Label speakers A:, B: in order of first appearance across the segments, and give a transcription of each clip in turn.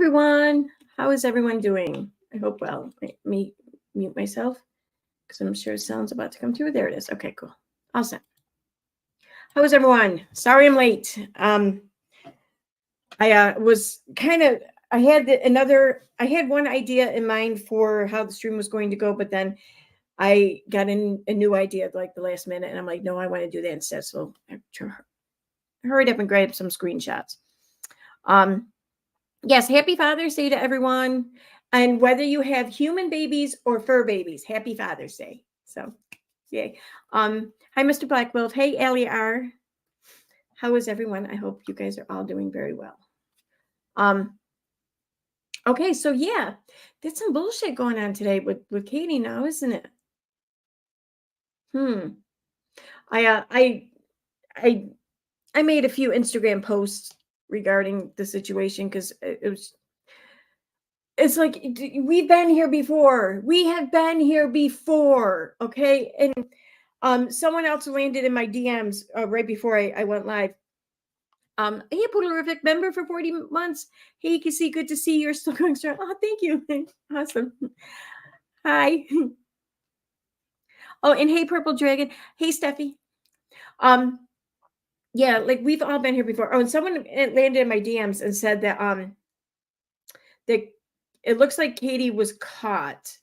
A: everyone. How is everyone doing? I hope well. Let me mute myself because I'm sure sound's about to come through. There it is. Okay, cool. Awesome. How is everyone? Sorry I'm late. I was kind of, I had one idea in mind for how the stream was going to go, but then I got a new idea at like the last minute, and I'm like, no, I want to do that instead. So I hurried up and grabbed some screenshots. Yes, happy Father's Day to everyone. And whether you have human babies or fur babies, happy Father's Day. So, yay. Hi, Mr. Blackwilt. Hey, Allie R. How is everyone? I hope you guys are all doing very well. Okay, so yeah, there's some bullshit going on today with Katie now, isn't it? I made a few Instagram posts regarding the situation because it's like we've been here before. We have been here before, okay? And someone else landed in my DMs right before I went live. Hey, Poodlerific member for 40 months. Hey, Kissy, good to see you're still going strong. Oh, thank you. Awesome. Hi. Oh, and hey, Purple Dragon. Hey, Steffi. Yeah, like we've all been here before. Oh, and someone landed in my DMs and said that that it looks like Katie was caught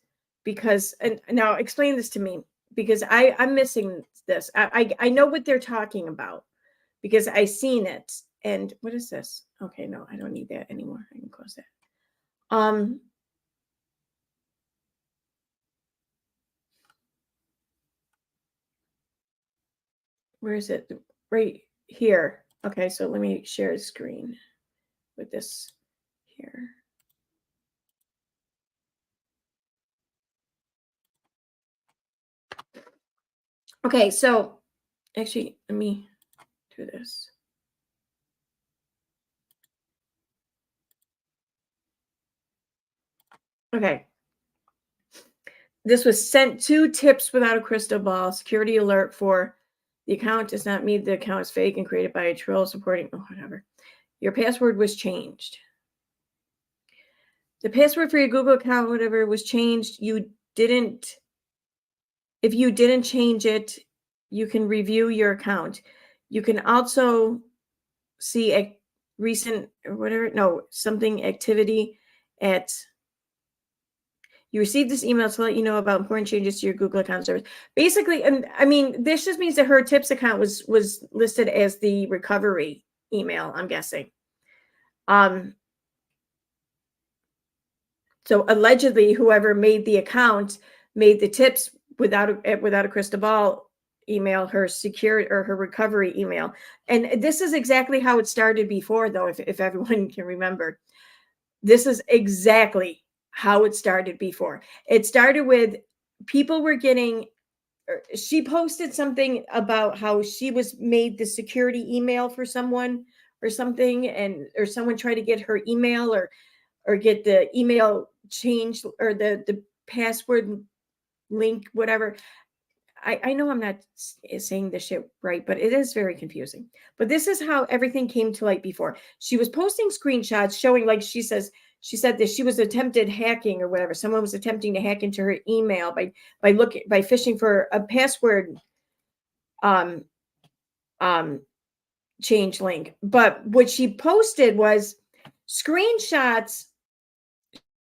A: because, and now explain this to me because I'm missing this. I know what they're talking about because I seen it. And what is this? Okay, no, I don't need that anymore. I can close that. Where is it? Right here. Okay, so let me share a screen with this here. Okay, so actually, let me do this. Okay. This was sent to tips without a crystal ball. Security alert for the account does not mean the account is fake and created by a troll supporting whatever. Your password was changed. The password for your Google account, whatever, was changed. If you didn't change it, you can review your account. You can also see a recent or whatever, something activity at. You received this email to let you know about important changes to your Google account service. Basically, and I mean, this just means that her tips account was listed as the recovery email, I'm guessing. So allegedly, whoever made the account made the tips without a crystal ball email her secure or her recovery email. And this is exactly how it started before, though, if everyone can remember. This is exactly how it started before. It started with people were getting, she posted something about how she was made the security email for someone or something, or someone tried to get her email or get the email changed or the password link, whatever. I know I'm not saying this shit right, but it is very confusing. But this is how everything came to light before. She was posting screenshots showing, like she said that she was attempted hacking or whatever. Someone was attempting to hack into her email by fishing for a password change link. But what she posted was screenshots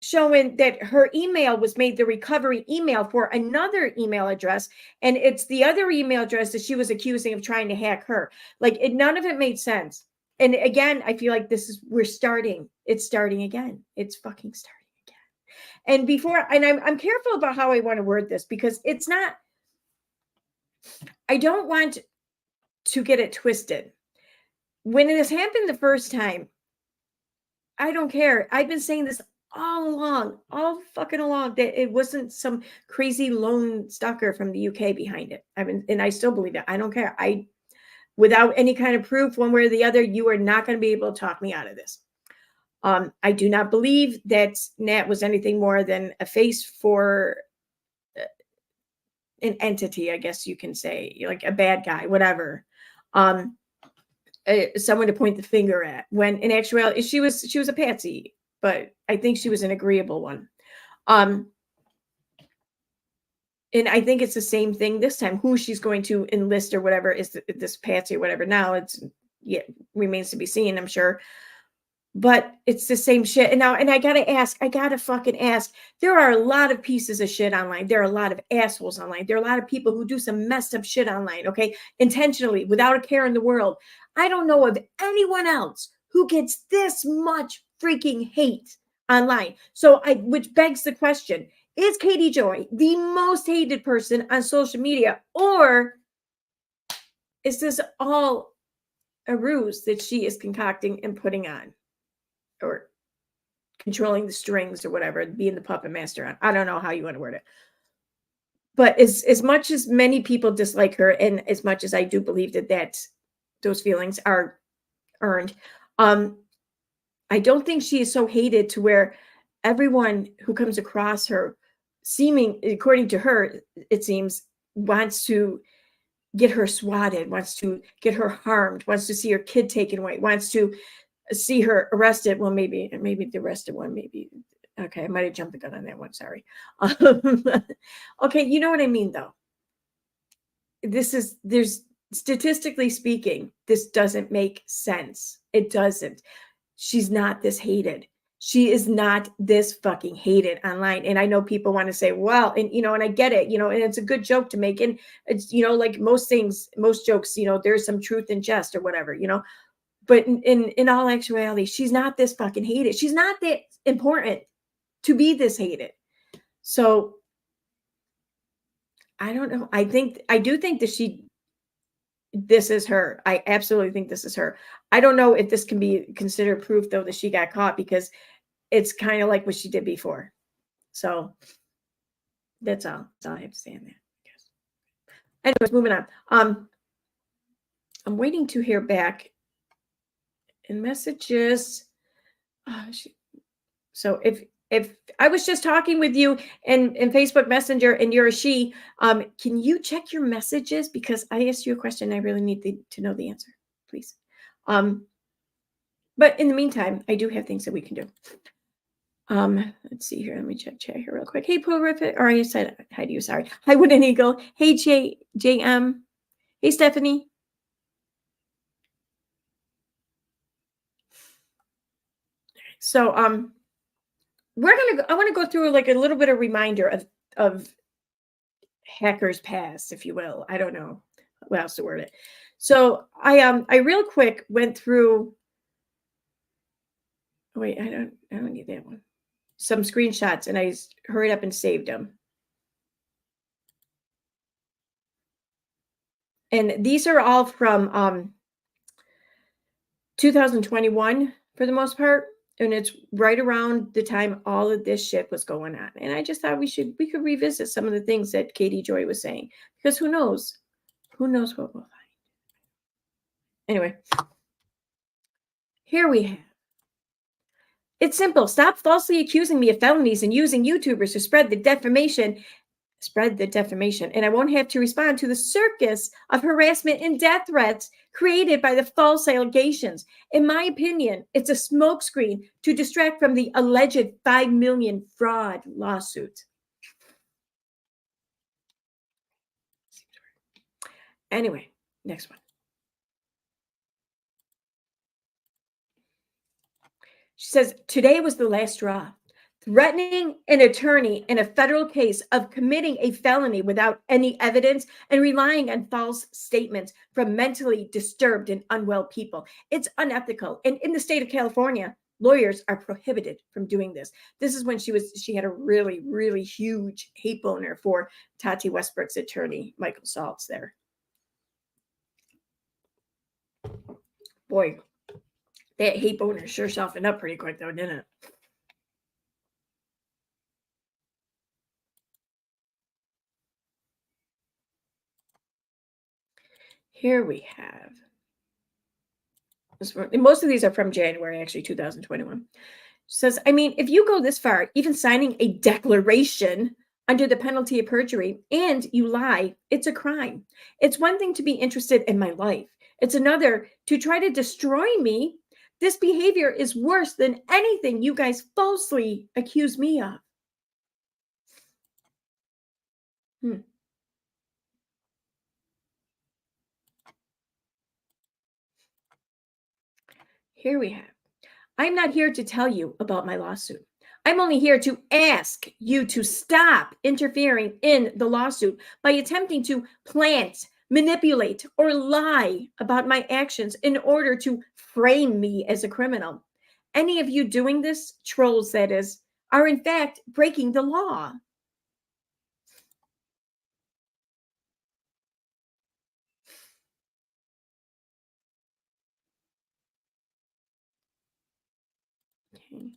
A: showing that her email was made the recovery email for another email address, and it's the other email address that she was accusing of trying to hack her. Like, none of it made sense. And again, I feel like it's starting again. It's fucking starting again. And I'm careful about how I want to word this because I don't want to get it twisted. When this happened the first time, I don't care. I've been saying this all fucking along, that it wasn't some crazy lone stalker from the UK behind it. And I still believe it. I don't care. Without any kind of proof, one way or the other, you are not going to be able to talk me out of this. I do not believe that Nat was anything more than a face for an entity, I guess you can say, like a bad guy, whatever. Someone to point the finger at, when in actuality she was a patsy. but I think she was an agreeable one. And I think it's the same thing this time. Who she's going to enlist or whatever is this Patsy or whatever. Now it's remains to be seen, I'm sure. But it's the same shit. And I gotta fucking ask. There are a lot of pieces of shit online. There are a lot of assholes online. There are a lot of people who do some messed up shit online, okay? Intentionally, without a care in the world. I don't know of anyone else who gets this much freaking hate online. So which begs the question, is Katie Joy the most hated person on social media, or is this all a ruse that she is concocting and putting on, or controlling the strings or whatever, being the puppet master on? I don't know how you want to word it. But as much as many people dislike her, and as much as I do believe that those feelings are earned, I don't think she is so hated to where everyone who comes across her, according to her, it seems, wants to get her swatted, wants to get her harmed, wants to see her kid taken away, wants to see her arrested. Well, maybe the arrested one, maybe. Okay, I might have jumped the gun on that one. Sorry. Okay, you know what I mean, though. There's statistically speaking, this doesn't make sense. It doesn't. She's not this hated. She is not this fucking hated online. And I know people want to say, well, and and I get it, and it's a good joke to make. And it's, like most things, most jokes, there's some truth in jest or whatever, but in all actuality, she's not this fucking hated. She's not that important to be this hated. So I don't know. I do think that this is her. I absolutely think this is her. I don't know if this can be considered proof, though, that she got caught, because it's kind of like what she did before. So that's all. That's all I have to say on that. Anyways, moving on. I'm waiting to hear back in messages. So if I was just talking with you in Facebook Messenger and you're a she, can you check your messages? Because I asked you a question. I really need to know the answer, please. But in the meantime, I do have things that we can do. Let's see here. Let me check chat here real quick. Hey, Prolific. Or I said hi to you. Sorry. Hi, Wooden Eagle. Hey, JM. Hey, Stephanie. So, I want to go through like a little bit of reminder of hackers past, if you will. I don't know what else to word it. So I real quick went through. Oh, wait, I don't need that one. Some screenshots, and I hurried up and saved them. And these are all from 2021 for the most part. And it's right around the time all of this shit was going on. And I just thought we could revisit some of the things that Katie Joy was saying, because who knows what we'll find. Anyway, here we have. It's simple. Stop falsely accusing me of felonies and using YouTubers to spread the defamation. And I won't have to respond to the circus of harassment and death threats created by the false allegations. In my opinion, it's a smokescreen to distract from the alleged 5 million fraud lawsuit. Anyway, next one. She says, today was the last straw. Threatening an attorney in a federal case of committing a felony without any evidence and relying on false statements from mentally disturbed and unwell people. It's unethical. And in the state of California, lawyers are prohibited from doing this. This is when she had a really, really huge hate boner for Tati Westbrook's attorney, Michael Saltz there. Boy, that hate boner sure softened up pretty quick though, didn't it? Here we have, most of these are from January, actually, 2021. She says, I mean, if you go this far, even signing a declaration under the penalty of perjury and you lie, it's a crime. It's one thing to be interested in my life. It's another to try to destroy me This behavior is worse than anything you guys falsely accuse me of. Here we have. I'm not here to tell you about my lawsuit. I'm only here to ask you to stop interfering in the lawsuit by attempting to plant, manipulate, or lie about my actions in order to frame me as a criminal. Any of you doing this, trolls that is, are in fact breaking the law. Okay.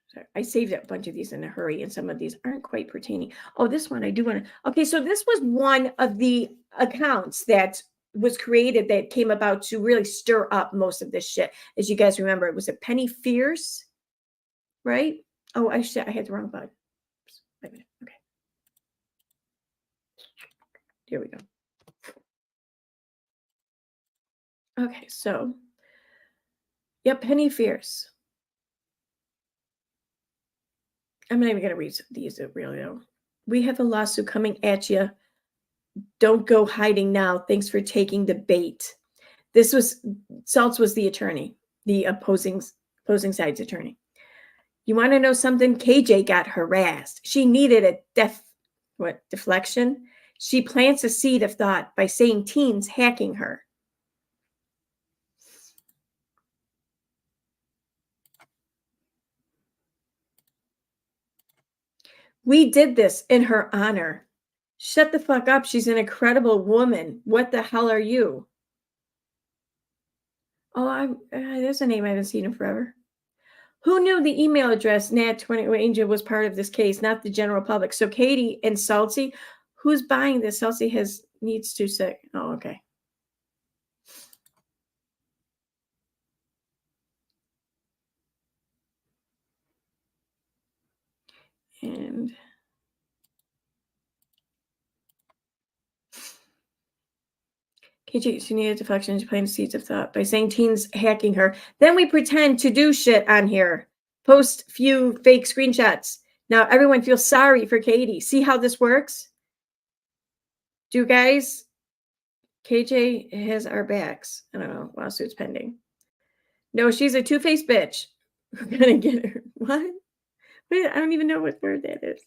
A: Sorry, I saved a bunch of these in a hurry, and some of these aren't quite pertaining. Oh, this one I do want to. Okay, so this was one of the accounts that was created that came about to really stir up most of this shit. As you guys remember, it was a Penny Fierce, right? Oh, I had the wrong button. Wait a minute. Okay, here we go. Okay, so yep, Penny Fierce. I'm not even going to read these really though. We have a lawsuit coming at you. Don't go hiding now. Thanks for taking the bait. This was Saltz was the attorney, the opposing side's attorney. You want to know something? KJ got harassed. She needed a deflection. She plants a seed of thought by saying teens hacking her. We did this in her honor. Shut the fuck up. She's an incredible woman. What the hell are you? Oh, there's a name I haven't seen in forever. Who knew the email address Nat20 Angel was part of this case, not the general public? So Katie and Salty, who's buying this? Salty needs to say, oh, okay. And KG, she needed deflection. She planted seeds of thought by saying teens hacking her. Then we pretend to do shit on here. Post few fake screenshots. Now everyone feels sorry for Katie. See how this works? Do guys? KJ has our backs. I don't know. Lawsuit's pending. No, she's a two-faced bitch. We're gonna get her. What? Wait, I don't even know what word that is.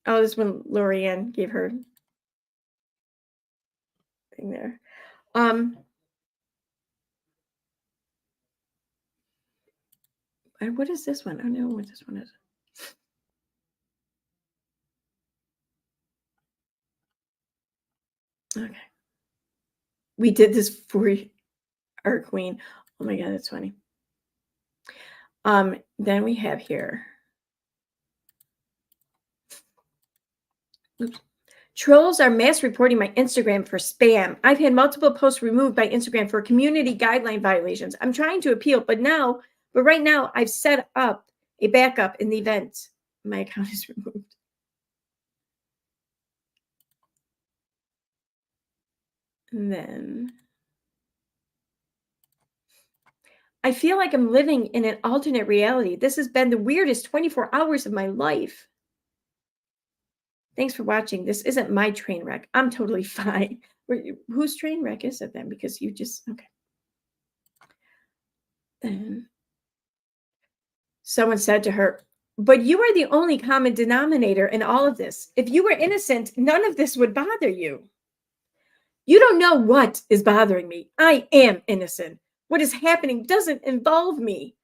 A: Oh, this one Lorianne gave her thing there. And what is this one? I don't know what this one is. Okay. We did this for our queen. Oh my God, that's funny. Then we have here. Oops. Trolls are mass reporting my Instagram for spam. I've had multiple posts removed by Instagram for community guideline violations. I'm trying to appeal, but right now I've set up a backup in the event my account is removed. And then I feel like I'm living in an alternate reality. This has been the weirdest 24 hours of my life. Thanks for watching. This isn't my train wreck. I'm totally fine. Whose train wreck is it then? Because you just, okay. Then someone said to her, but you are the only common denominator in all of this. If you were innocent, none of this would bother you. You don't know what is bothering me. I am innocent. What is happening doesn't involve me.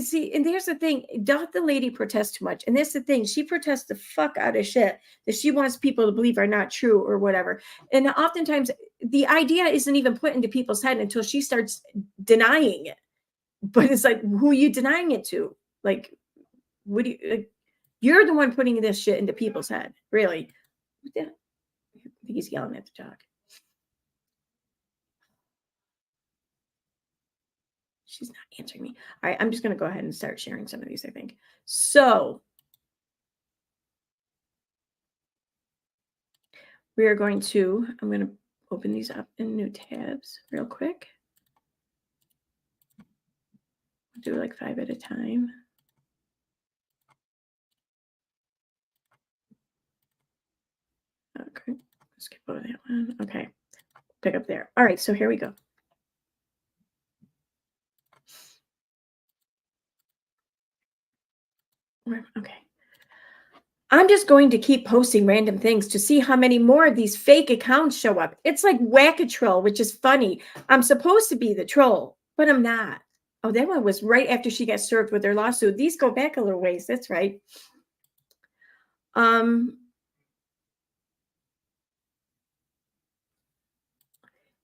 A: See, and here's the thing, doth the lady protest too much? And that's the thing, she protests the fuck out of shit that she wants people to believe are not true or whatever. And oftentimes the idea isn't even put into people's head until she starts denying it. But it's like, who are you denying it to? Like, what do you, you're the one putting this shit into people's head, really. I think he's yelling at the dog. She's not answering me. All right, I'm just going to go ahead and start sharing some of these, I think. So we are going to, I'm going to open these up in new tabs real quick. Do like 5 at a time. Okay, skip over that one. Okay, pick up there. All right, so here we go. Okay. I'm just going to keep posting random things to see how many more of these fake accounts show up. It's like whack-a-troll, which is funny. I'm supposed to be the troll, but I'm not. Oh, that one was right after she got served with her lawsuit. These go back a little ways. That's right.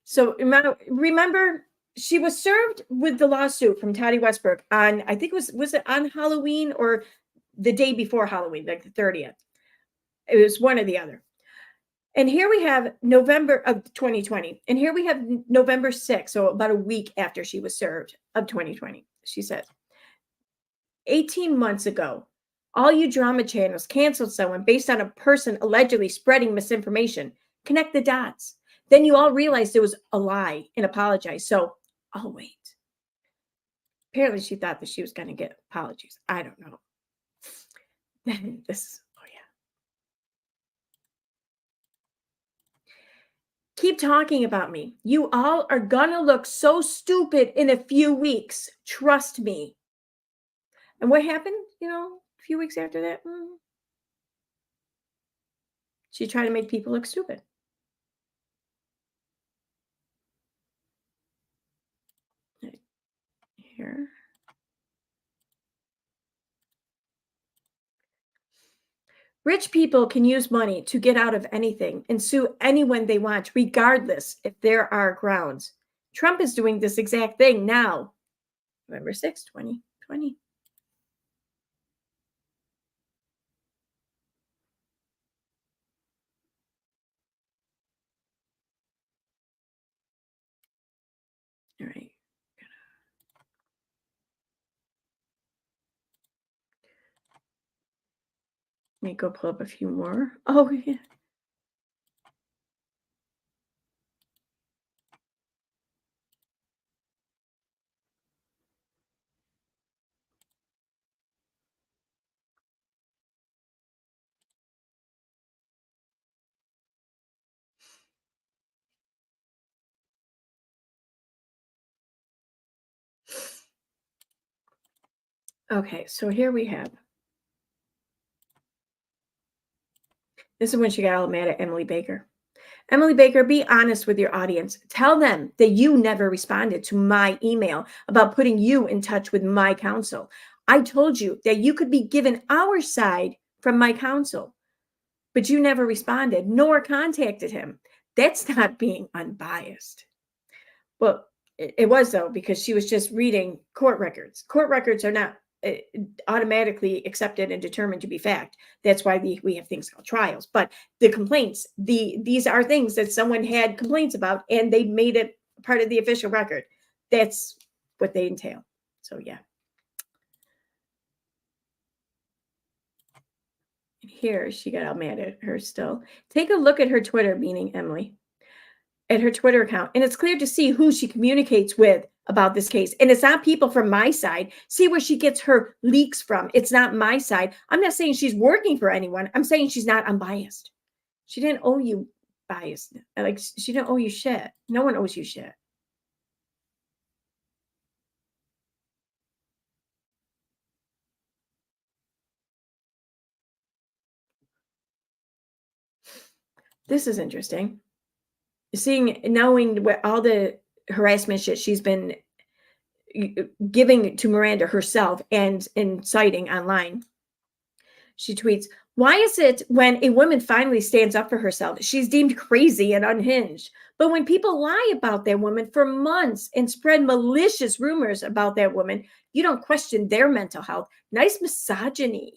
A: So remember, she was served with the lawsuit from Toddy Westbrook on, I think was it on Halloween or the day before Halloween, like the 30th. It was one or the other. And here we have November of 2020. And here we have November 6th, so about a week after she was served of 2020. She says, 18 months ago, all you drama channels canceled someone based on a person allegedly spreading misinformation. Connect the dots. Then you all realized it was a lie and apologized. So I'll wait. Apparently, she thought that she was going to get apologies. I don't know. Oh yeah. Keep talking about me. You all are gonna look so stupid in a few weeks. Trust me. And what happened, a few weeks after that? She tried to make people look stupid. Right here. Rich people can use money to get out of anything and sue anyone they want, regardless if there are grounds. Trump is doing this exact thing now. November 6th, 2020. All right. Let me go pull up a few more. Oh, yeah. Okay, so here we have. This is when she got all mad at Emily Baker. Emily Baker, be honest with your audience. Tell them that you never responded to my email about putting you in touch with my counsel. I told you that you could be given our side from my counsel, but you never responded nor contacted him. That's not being unbiased. Well, it was though, because she was just reading court records. Court records are not uh, automatically accepted and determined to be fact. That's why we have things called trials. But the complaints, these are things that someone had complaints about, and they made it part of the official record. That's what they entail. So yeah. Here she got all mad at her still. Take a look at her Twitter, meaning Emily, at her Twitter account, and it's clear to see who she communicates with about this case. And it's not people from my side. See where she gets her leaks from. It's not my side. I'm not saying she's working for anyone. I'm saying she's not unbiased. She didn't owe you bias. Like, she didn't owe you shit. No one owes you shit. This is interesting. Knowing what all the harassment shit she's been giving to Miranda herself and inciting online. She tweets, why is it when a woman finally stands up for herself, she's deemed crazy and unhinged? But when people lie about that woman for months and spread malicious rumors about that woman, you don't question their mental health. Nice misogyny.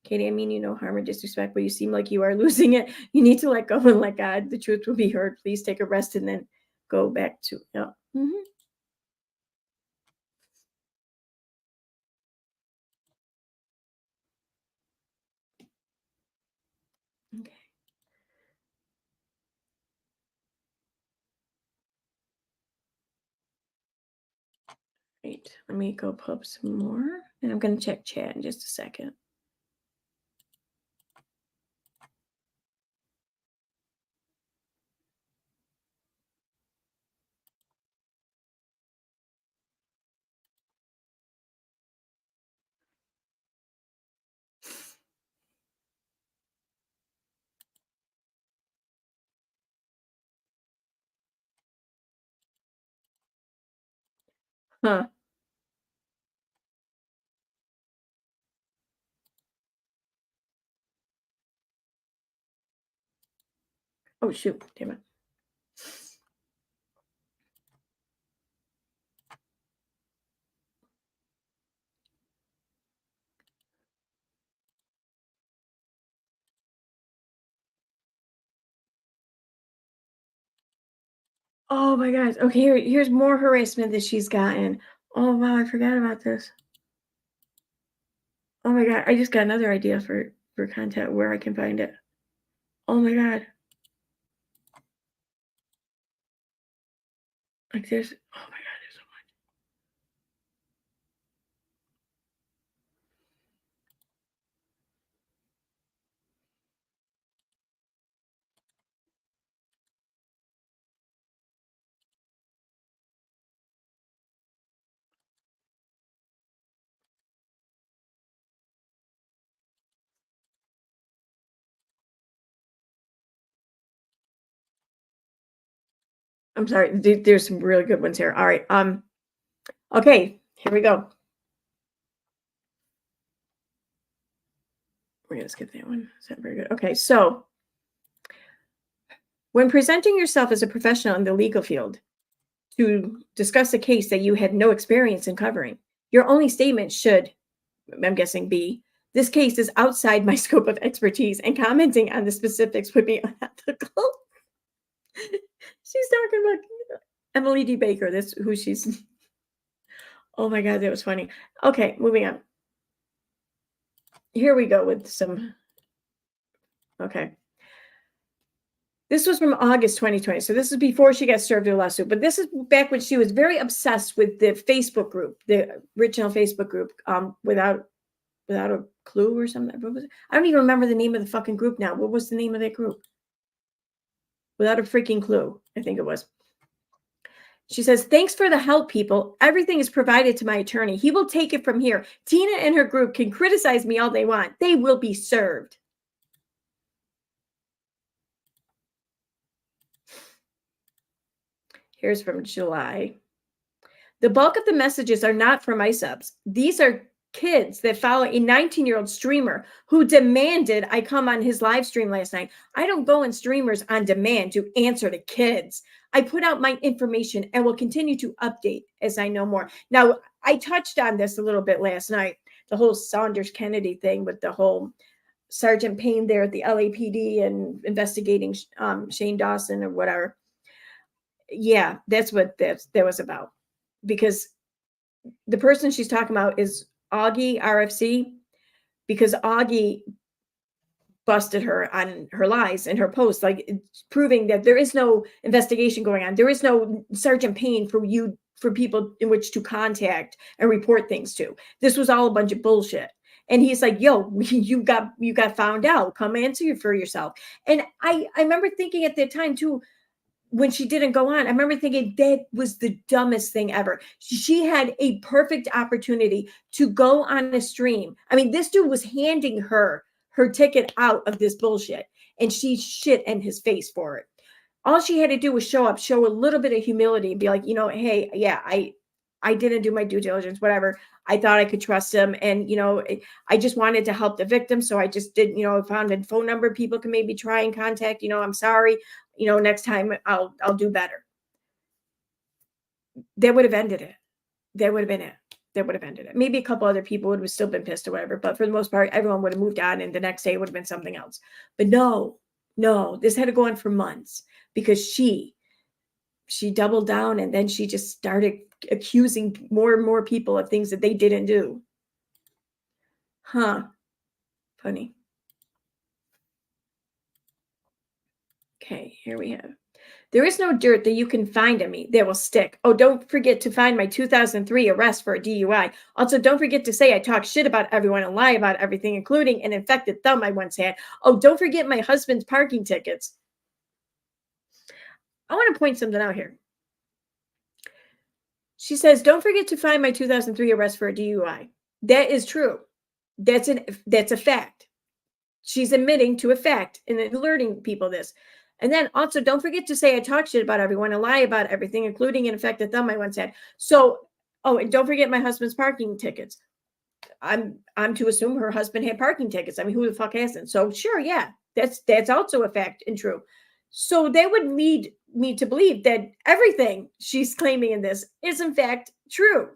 A: Katie, I mean you no harm or disrespect, but you seem like you are losing it. You need to let go and let God. The truth will be heard. Please take a rest and then go back to. Yeah. Mm-hmm. Okay. Wait, let me go pull up some more, and I'm going to check chat in just a second. Huh. Oh, shoot. Damn it. Oh my gosh. Okay, here's more harassment that she's gotten. Oh wow, I forgot about this. Oh my god, I just got another idea for content where I can find it. Oh my god. Like there's oh my god, there's so much. I'm sorry. There's some really good ones here. All right. Okay, here we go. We're gonna skip that one. Is that very good? Okay, so when presenting yourself as a professional in the legal field to discuss a case that you had no experience in covering, your only statement should, I'm guessing, be this case is outside my scope of expertise, and commenting on the specifics would be unethical. She's talking about Emily D. Baker. That's who she's. Oh my God, that was funny. Okay, moving on. Here we go with some. Okay. This was from August 2020. So this is before she got served with a lawsuit. But this is back when she was very obsessed with the Facebook group, the original Facebook group, without a clue or something. What was it? I don't even remember the name of the fucking group now. What was the name of that group? Without a freaking clue, I think it was. She says, thanks for the help, people. Everything is provided to my attorney. He will take it from here. Tina and her group can criticize me all they want. They will be served. Here's from July. The bulk of the messages are not for my subs. These are kids that follow a 19-year-old streamer who demanded I come on his live stream last night. I don't go on streamers on demand to answer to kids. I put out my information and will continue to update as I know more. Now, I touched on this a little bit last night, the whole Saunders Kennedy thing with the whole Sergeant Payne there at the LAPD and investigating Shane Dawson or whatever. Yeah, that's what that was about. Because the person she's talking about is Augie RFC, because Augie busted her on her lies and her posts, like proving that there is no investigation going on. There is no Sergeant Payne for people in which to contact and report things to. This was all a bunch of bullshit. And he's like, yo, you got found out. Come answer for yourself. And I remember thinking at that time too, when she didn't go on, I remember thinking that was the dumbest thing ever. She had a perfect opportunity to go on a stream. I mean, this dude was handing her ticket out of this bullshit, and she shit in his face for it. All she had to do was show up, show a little bit of humility, and be like, you know, hey, yeah, I didn't do my due diligence, whatever. I thought I could trust him. And, you know, I just wanted to help the victim. So I just did, you know, found a phone number people can maybe try and contact, you know, I'm sorry, you know, next time I'll do better. That would have ended it. That would have been it. That would have ended it. Maybe a couple other people would have still been pissed or whatever, but for the most part, everyone would have moved on and the next day would have been something else. But no, this had to go on for months because she doubled down and then she just started accusing more and more people of things that they didn't do. Huh. Funny. Okay, here we have. There is no dirt that you can find on me that will stick. Oh, don't forget to find my 2003 arrest for a DUI. Also, don't forget to say I talk shit about everyone and lie about everything, including an infected thumb I once had. Oh, don't forget my husband's parking tickets. I want to point something out here. She says, don't forget to find my 2003 arrest for a DUI. That is true. That's a fact. She's admitting to a fact and alerting people this. And then also, don't forget to say I talk shit about everyone and lie about everything, including an infected thumb I once had. So, oh, and don't forget my husband's parking tickets. I'm to assume her husband had parking tickets. I mean, who the fuck hasn't? So sure, yeah, that's also a fact and true. So that would lead me to believe that everything she's claiming in this is in fact true,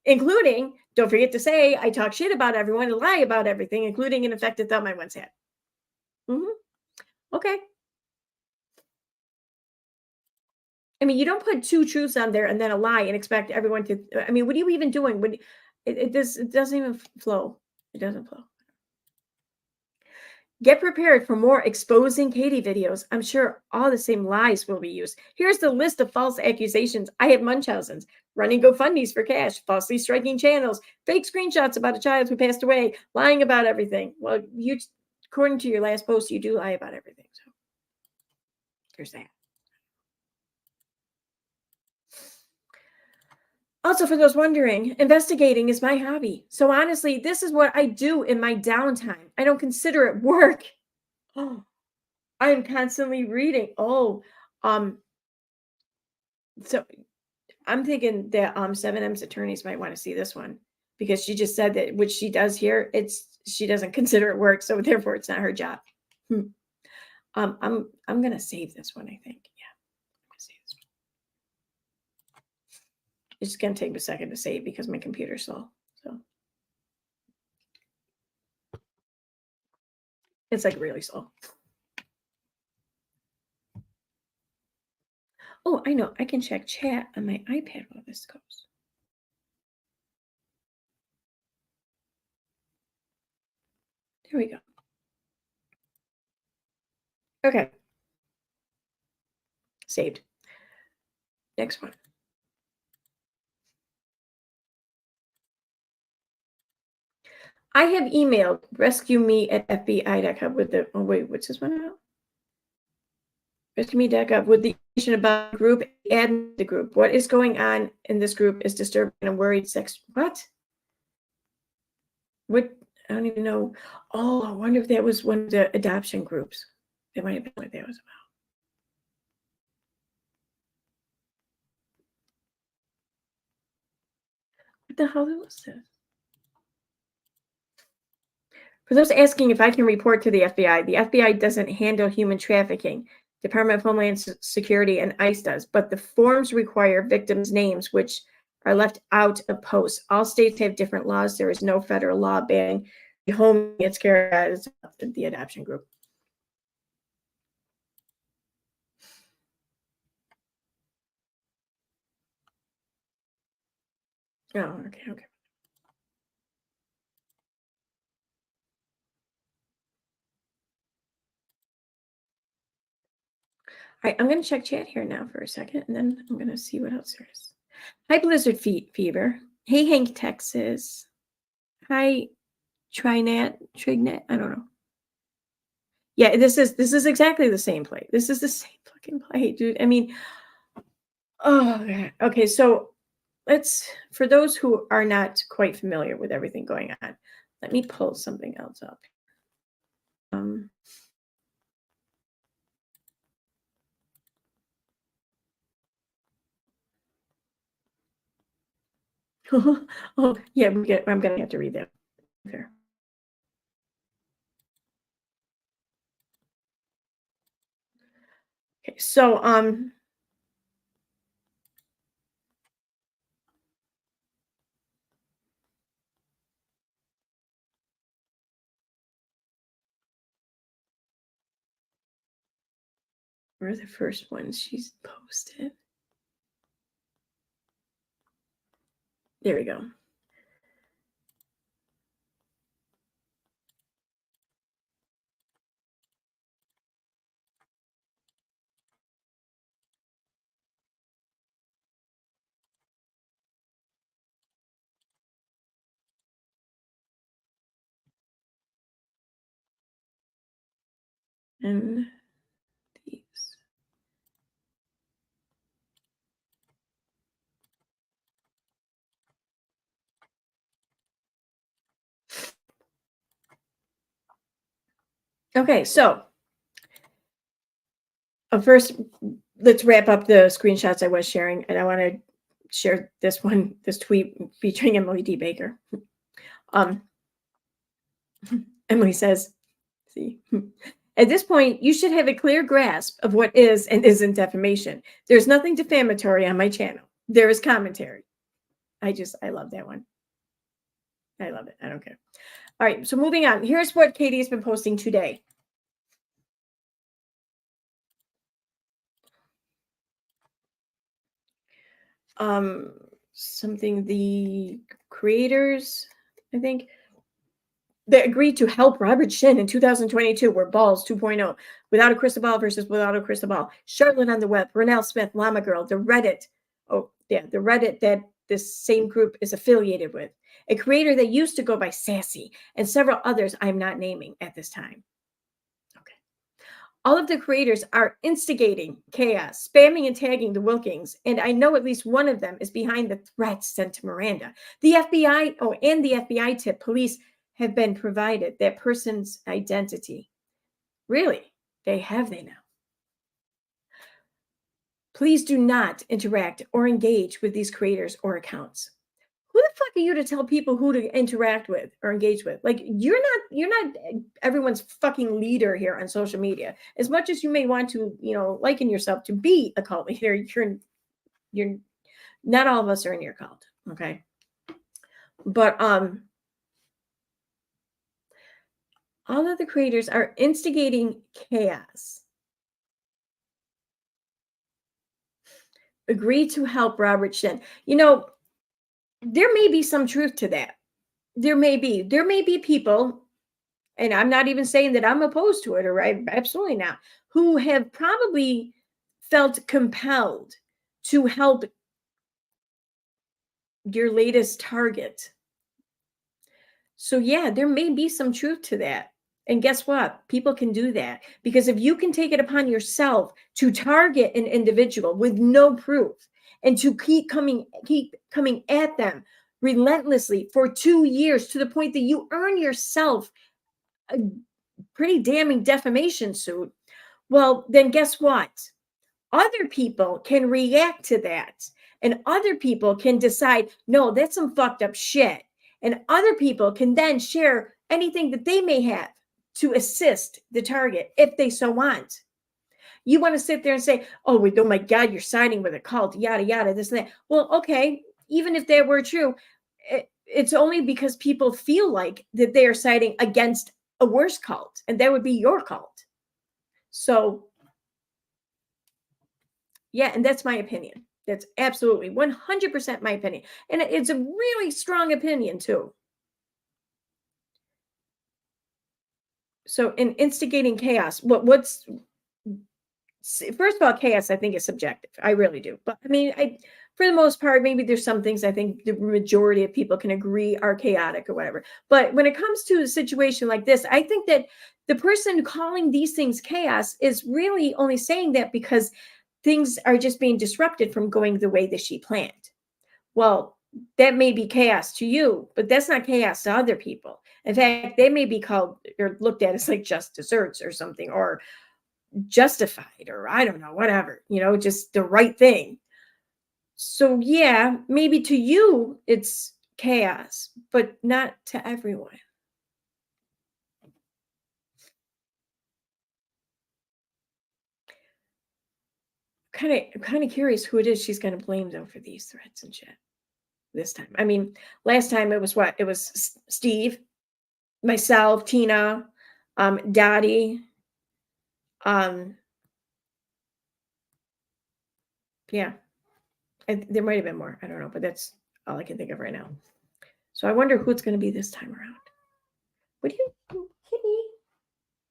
A: including don't forget to say I talk shit about everyone and lie about everything, including an infected thumb I once had. Okay. I mean, you don't put two truths on there and then a lie and expect everyone to. I mean, what are you even doing? It doesn't even flow. It doesn't flow. Get prepared for more exposing Katie videos. I'm sure all the same lies will be used. Here's the list of false accusations. I have Munchausen's, running GoFundMe's for cash, falsely striking channels, fake screenshots about a child who passed away, lying about everything. Well, according to your last post, you do lie about everything. So there's that. Also, for those wondering, investigating is my hobby. So honestly, this is what I do in my downtime. I don't consider it work. Oh, I'm constantly reading. Um, so I'm thinking that 7M's attorneys might want to see this one because she just said that which she does here, she doesn't consider it work, so therefore it's not her job. I'm gonna save this one, I think. Yeah, I'm gonna save this one. It's just gonna take me a second to save because my computer's slow. So it's like really slow. Oh, I know. I can check chat on my iPad while this goes. There we go. Okay. Saved. Next one. I have emailed rescue me at FBI.gov with the, oh wait, what's this one about? Rescue me.gov with the information about the group, add the group. What is going on in this group is disturbing and worried sex. What? What? I don't even know. Oh, I wonder if that was one of the adoption groups. That might have been what that was about. What the hell was this? For those asking if I can report to the FBI doesn't handle human trafficking. Department of Homeland Security and ICE does, but the forms require victims' names, which are left out of posts. All states have different laws. There is no federal law banning home gets care as the adoption group. Oh, okay. All right, I'm going to check chat here now for a second, and then I'm going to see what else there is. Hi, Blizzard Fever. Hey, Hank, Texas. Hi, Trignet. I don't know. Yeah, this is exactly the same play. This is the same fucking play, dude. I mean, oh, God. Okay. So for those who are not quite familiar with everything going on, let me pull something else up. Um, oh yeah, I'm gonna have to read that. Fair. Okay, so where are the first ones she's posted? There we go. And these. Okay, so first, let's wrap up the screenshots I was sharing, and I want to share this tweet featuring Emily D. Baker. Emily says, see, at this point, you should have a clear grasp of what is and isn't defamation. There's nothing defamatory on my channel. There is commentary. I love that one. I love it. I don't care. All right, so moving on. Here's what Katie has been posting today. Something the creators, I think, that agreed to help Robert Shin in 2022 were Balls 2.0, Without a Crystal Ball versus Without a Crystal Ball, Charlotte on the Web, Renelle Smith, Llama Girl, the Reddit, the Reddit that this same group is affiliated with, a creator that used to go by Sassy, and several others I'm not naming at this time. Okay. All of the creators are instigating chaos, spamming and tagging the Wilkings, and I know at least one of them is behind the threats sent to Miranda. The FBI, and the FBI tip police have been provided that person's identity. Really? They now. Please do not interact or engage with these creators or accounts. Who the fuck are you to tell people who to interact with or engage with? Like, you're not everyone's fucking leader here on social media. As much as you may want to, liken yourself to be a cult leader, you're not all of us are in your cult, okay? But all of the creators are instigating chaos. Agree to help Robert Shin. There may be some truth to that. There may be people, and I'm not even saying that I'm opposed to it, or absolutely not, who have probably felt compelled to help your latest target. So yeah, there may be some truth to that. And guess what? People can do that, because if you can take it upon yourself to target an individual with no proof and to keep coming at them relentlessly for 2 years to the point that you earn yourself a pretty damning defamation suit, well, then guess what? Other people can react to that, and other people can decide, no, that's some fucked up shit. And other people can then share anything that they may have to assist the target if they so want. You want to sit there and say, oh my God, you're siding with a cult, yada, yada, this and that. Well, okay, even if that were true, it's only because people feel like that they are siding against a worse cult, and that would be your cult. So, yeah, and that's my opinion. That's absolutely 100% my opinion. And it's a really strong opinion, too. So, in instigating chaos, what's first of all, chaos, I think, is subjective. I really do. But I mean, for the most part, maybe there's some things I think the majority of people can agree are chaotic or whatever. But when it comes to a situation like this, I think that the person calling these things chaos is really only saying that because things are just being disrupted from going the way that she planned. Well, that may be chaos to you, but that's not chaos to other people. In fact, they may be called or looked at as like just desserts or something, or justified, or I don't know, whatever, just the right thing. So yeah, maybe to you it's chaos, but not to everyone. I'm kind of curious who it is she's going to blame though for these threats and shit this time. I mean, last time it was what? It was Steve, myself, Tina, Dottie, yeah, there might have been more. I don't know, but that's all I can think of right now. So I wonder who it's going to be this time around. What are you, Kitty?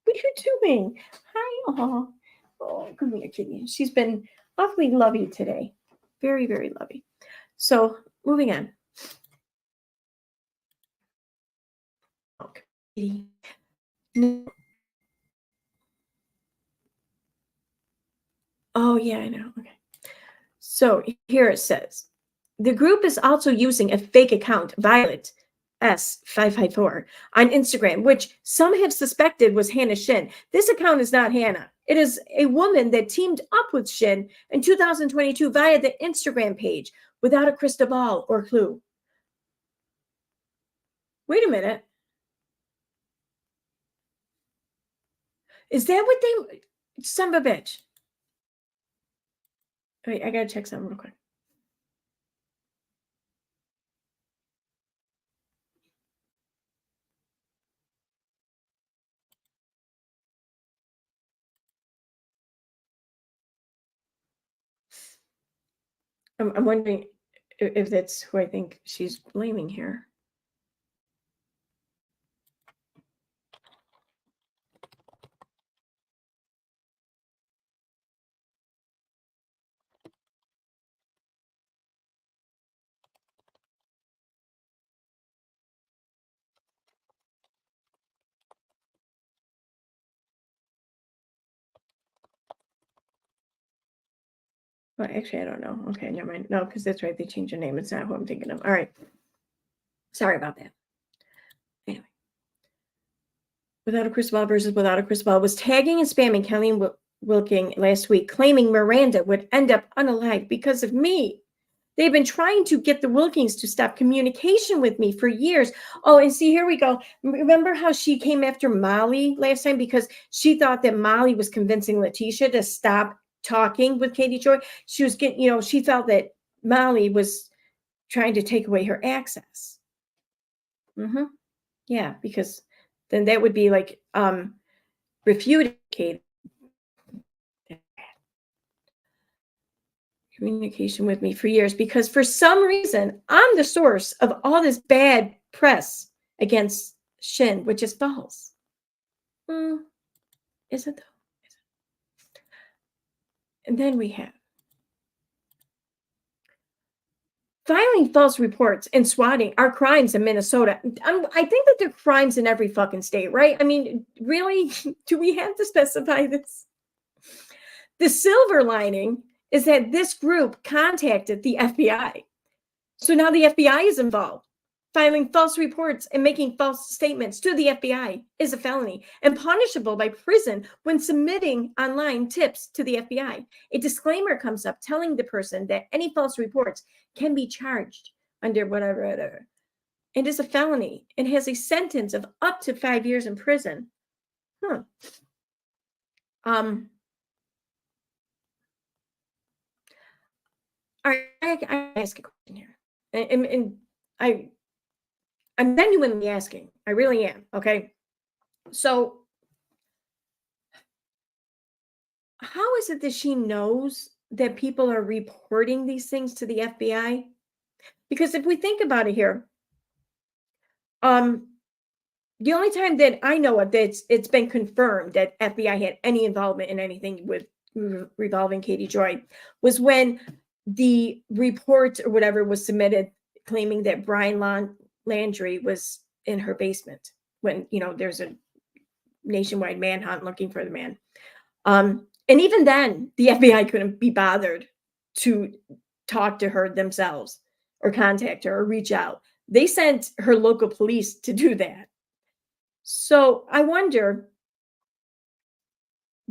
A: What are you doing? Hi. Oh, come here, Kitty. She's been awfully lovey today. Very, very lovey. So moving on. Okay. Oh, yeah, I know. Okay. So here it says the group is also using a fake account, Violet S554, on Instagram, which some have suspected was Hannah Shin. This account is not Hannah. It is a woman that teamed up with Shin in 2022 via the Instagram page without a crystal ball or clue. Wait a minute. Is that what they. Son of a bitch. Wait, I gotta check something real quick. I'm wondering if that's who I think she's blaming here. Well, actually, I don't know. Okay, never mind. No, because that's right. They changed their name. It's not who I'm thinking of. All right. Sorry about that. Anyway, without a crystal ball versus without a crystal ball was tagging and spamming Kelly and Wilking last week, claiming Miranda would end up unalive because of me. They've been trying to get the Wilkings to stop communication with me for years. Oh, and see, here we go. Remember how she came after Molly last time because she thought that Molly was convincing Letitia to stop talking with Katie Joy? She was getting, she felt that Molly was trying to take away her access. Hmm. Yeah, because then that would be like refuting Katie. Communication with me for years because for some reason I'm the source of all this bad press against Shin, which is false. Mm, is it though? And then we have filing false reports and swatting are crimes in Minnesota. I think that they're crimes in every fucking state, right? I mean, really, do we have to specify this? The silver lining is that this group contacted the FBI. So now the FBI is involved. Filing false reports and making false statements to the FBI is a felony and punishable by prison when submitting online tips to the FBI. A disclaimer comes up telling the person that any false reports can be charged under whatever. It is a felony and has a sentence of up to 5 years in prison. Huh. All right, I ask a question here, and I'm genuinely asking. I really am. Okay, so how is it that she knows that people are reporting these things to the FBI? Because if we think about it here, um, the only time that I know of that it's been confirmed that FBI had any involvement in anything with revolving Katie Joy was when the report or whatever was submitted claiming that Brian Landry was in her basement when there's a nationwide manhunt looking for the man. And even then, the FBI couldn't be bothered to talk to her themselves or contact her or reach out. They sent her local police to do that. So I wonder,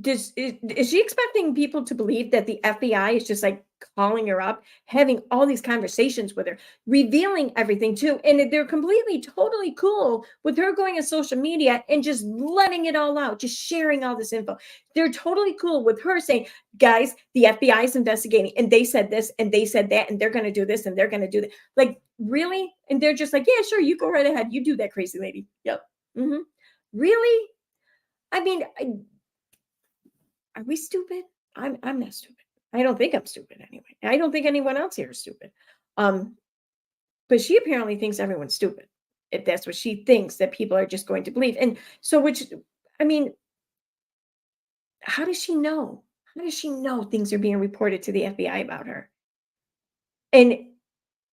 A: is she expecting people to believe that the FBI is just like calling her up, having all these conversations with her, revealing everything too, and they're completely, totally cool with her going on social media and just letting it all out, just sharing all this info. They're totally cool with her saying, "Guys, the FBI is investigating, and they said this, and they said that, and they're going to do this, and they're going to do that." Like, really? And they're just like, "Yeah, sure, you go right ahead, you do that, crazy lady." Yep. Hmm. Really? I mean, are we stupid? I'm not stupid. I don't think I'm stupid anyway. I don't think anyone else here is stupid. Um, but she apparently thinks everyone's stupid. If that's what she thinks that people are just going to believe. And so which I mean, how does she know? How does she know things are being reported to the FBI about her? And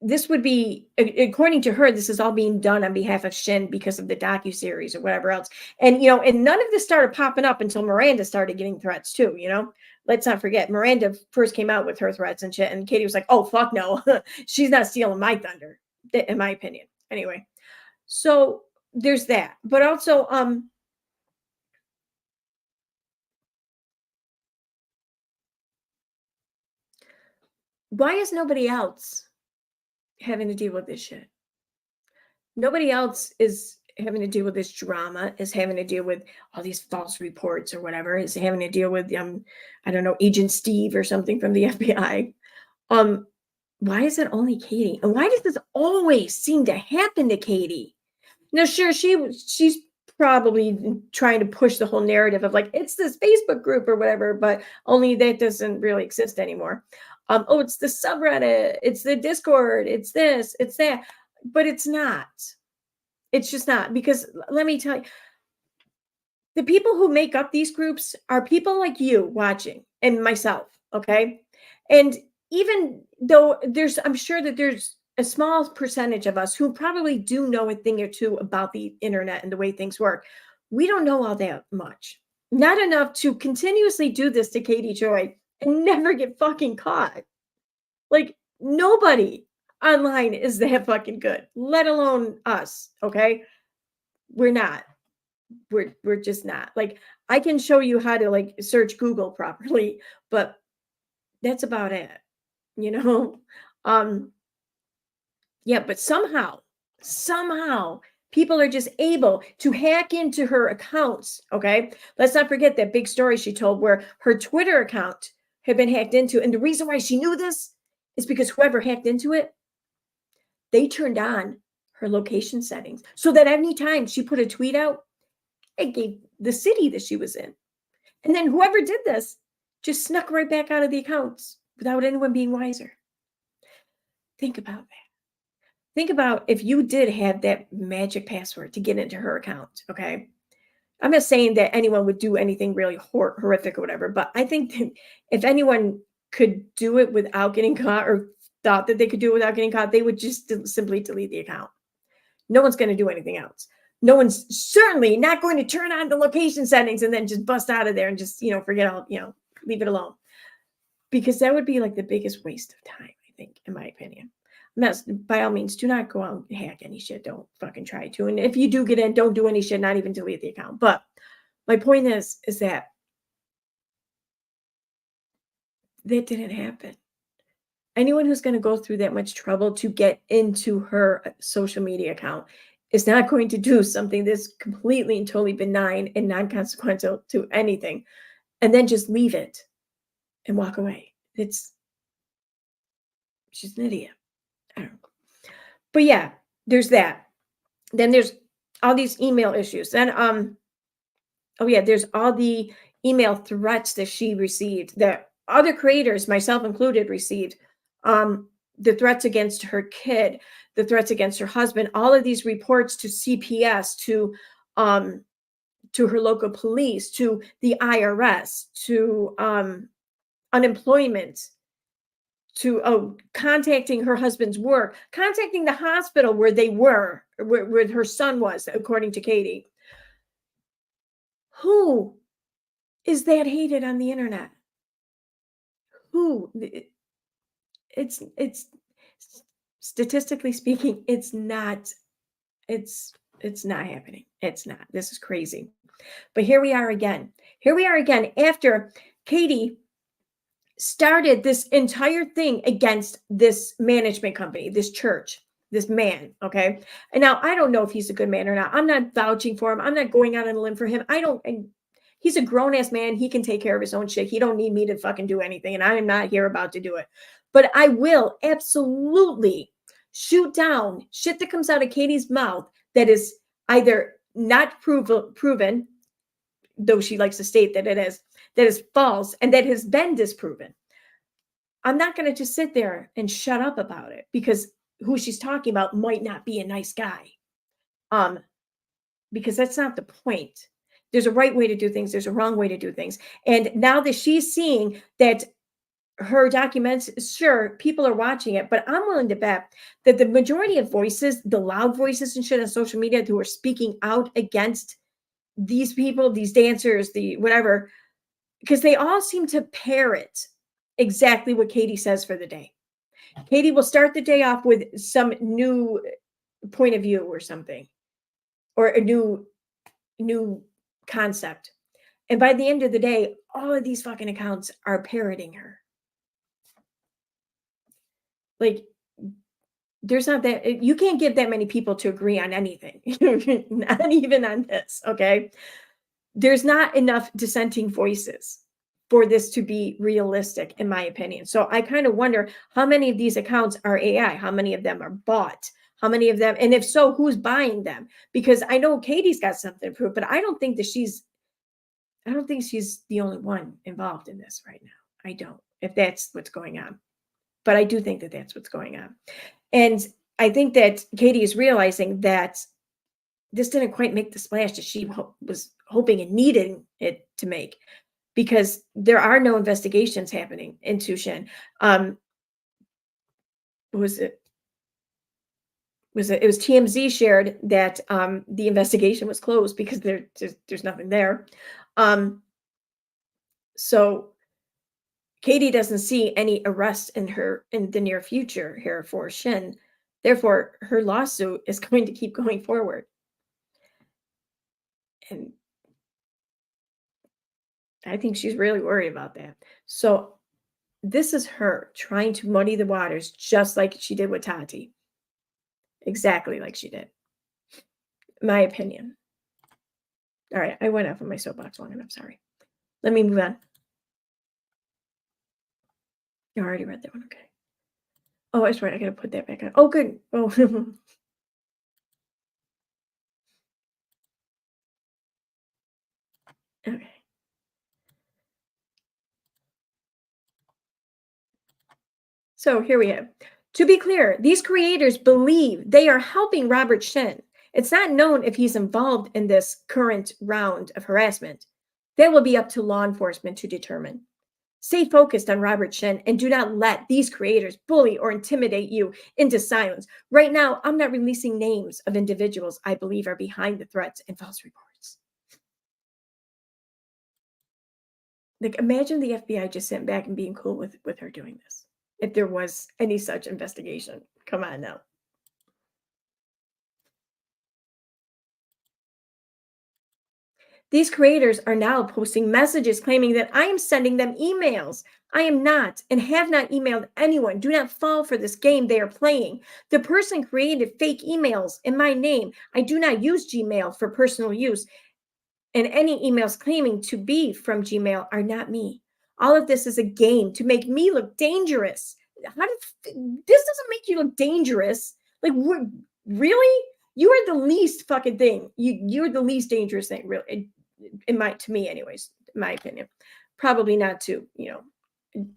A: this would be, according to her, this is all being done on behalf of Shin because of the docuseries or whatever else. And, and none of this started popping up until Miranda started getting threats too, Let's not forget, Miranda first came out with her threats and shit, and Katie was like, oh, fuck no. She's not stealing my thunder, in my opinion. Anyway, so there's that. But also, why is nobody else having to deal with this shit? Nobody else is having to deal with this drama, is having to deal with all these false reports or whatever, is having to deal with I don't know, Agent Steve or something from the FBI. Why is it only Katie? And why does this always seem to happen to Katie? Now, sure, she's probably trying to push the whole narrative of like, it's this Facebook group or whatever, but only that doesn't really exist anymore. Oh, it's the subreddit, it's the Discord, it's this, it's that, but it's not. It's just not, because let me tell you, the people who make up these groups are people like you watching and myself, okay? And even though I'm sure that there's a small percentage of us who probably do know a thing or two about the internet and the way things work, we don't know all that much. Not enough to continuously do this to Katie Joy and never get fucking caught. Like, nobody online is that fucking good, let alone us, okay? We're not. We're just not. Like, I can show you how to like search Google properly, but that's about it, you know? Um, yeah, but somehow people are just able to hack into her accounts, okay? Let's not forget that big story she told where her Twitter account had been hacked into. And the reason why she knew this is because whoever hacked into it, they turned on her location settings so that anytime she put a tweet out, it gave the city that she was in. And then whoever did this just snuck right back out of the accounts without anyone being wiser. Think about that. Think about if you did have that magic password to get into her account, okay? I'm not saying that anyone would do anything really horrific or whatever, but I think that if anyone could do it without getting caught or thought that they could do it without getting caught, they would just simply delete the account. No one's going to do anything else. No one's certainly not going to turn on the location settings and then just bust out of there and just, forget all, leave it alone. Because that would be like the biggest waste of time, I think, in my opinion. By all means, do not go out and hack any shit. Don't fucking try to. And if you do get in, don't do any shit, not even delete the account. But my point is that didn't happen. Anyone who's going to go through that much trouble to get into her social media account is not going to do something that's completely and totally benign and non-consequential to anything and then just leave it and walk away. She's an idiot. I don't know. But yeah, there's that. Then there's all these email issues. Then there's all the email threats that she received, that other creators, myself included, received. The threats against her kid, the threats against her husband, all of these reports to CPS, to her local police, to the IRS, to unemployment, to contacting her husband's work, contacting the hospital where they were, where her son was, according to Katie. Who is that hated on the internet? Who? It's statistically speaking, it's not happening. It's not. This is crazy. But here we are again. After Katie started this entire thing against this management company, this church, this man, okay? And now I don't know if he's a good man or not. I'm not vouching for him. I'm not going out on a limb for him. He's a grown-ass man. He can take care of his own shit. He don't need me to fucking do anything, and I am not here about to do it. But I will absolutely shoot down shit that comes out of Katie's mouth that is either not proven, though she likes to state that it is, that is false and that has been disproven. I'm not going to just sit there and shut up about it because who she's talking about might not be a nice guy. Because that's not the point. There's a right way to do things. There's a wrong way to do things. And now that she's seeing that her documents, sure, people are watching it, but I'm willing to bet that the majority of voices, the loud voices and shit on social media who are speaking out against these people, these dancers, the whatever, because they all seem to parrot exactly what Katie says for the day. Katie will start the day off with some new point of view or something, or a new concept. And by the end of the day, all of these fucking accounts are parroting her. Like, there's not that you can't get that many people to agree on anything, not even on this. Okay. There's not enough dissenting voices for this to be realistic, in my opinion. So I kind of wonder how many of these accounts are AI, how many of them are bought, how many of them, and if so, who's buying them? Because I know Katie's got something to prove, but I don't think she's the only one involved in this right now. I don't, if that's what's going on. But I do think that that's what's going on. And I think that Katie is realizing that this didn't quite make the splash that she was hoping and needing it to make, because there are no investigations happening into Shin. Was it? It was TMZ shared that the investigation was closed because there's nothing there. So Katie doesn't see any arrest in the near future here for Shin. Therefore, her lawsuit is going to keep going forward. And I think she's really worried about that. So this is her trying to muddy the waters, just like she did with Tati. Exactly like she did. My opinion. All right, I went off on my soapbox long enough. Sorry. Let me move on. You already read that one. Okay. Oh, that's right. I gotta put that back on. Oh, good. Oh. Okay. So here we have. To be clear, these creators believe they are helping Robert Shin. It's not known if he's involved in this current round of harassment. That will be up to law enforcement to determine. Stay focused on Robert Shin and do not let these creators bully or intimidate you into silence. Right now, I'm not releasing names of individuals I believe are behind the threats and false reports. Like, imagine the FBI just sitting back and being cool with her doing this. If there was any such investigation. Come on now. These creators are now posting messages claiming that I am sending them emails. I am not and have not emailed anyone. Do not fall for this game they are playing. The person created fake emails in my name. I do not use Gmail for personal use, and any emails claiming to be from Gmail are not me. All of this is a game to make me look dangerous. This doesn't make you look dangerous? Like, really? You are the least fucking thing. You're the least dangerous thing, really. To me, anyways, in my opinion. Probably not to,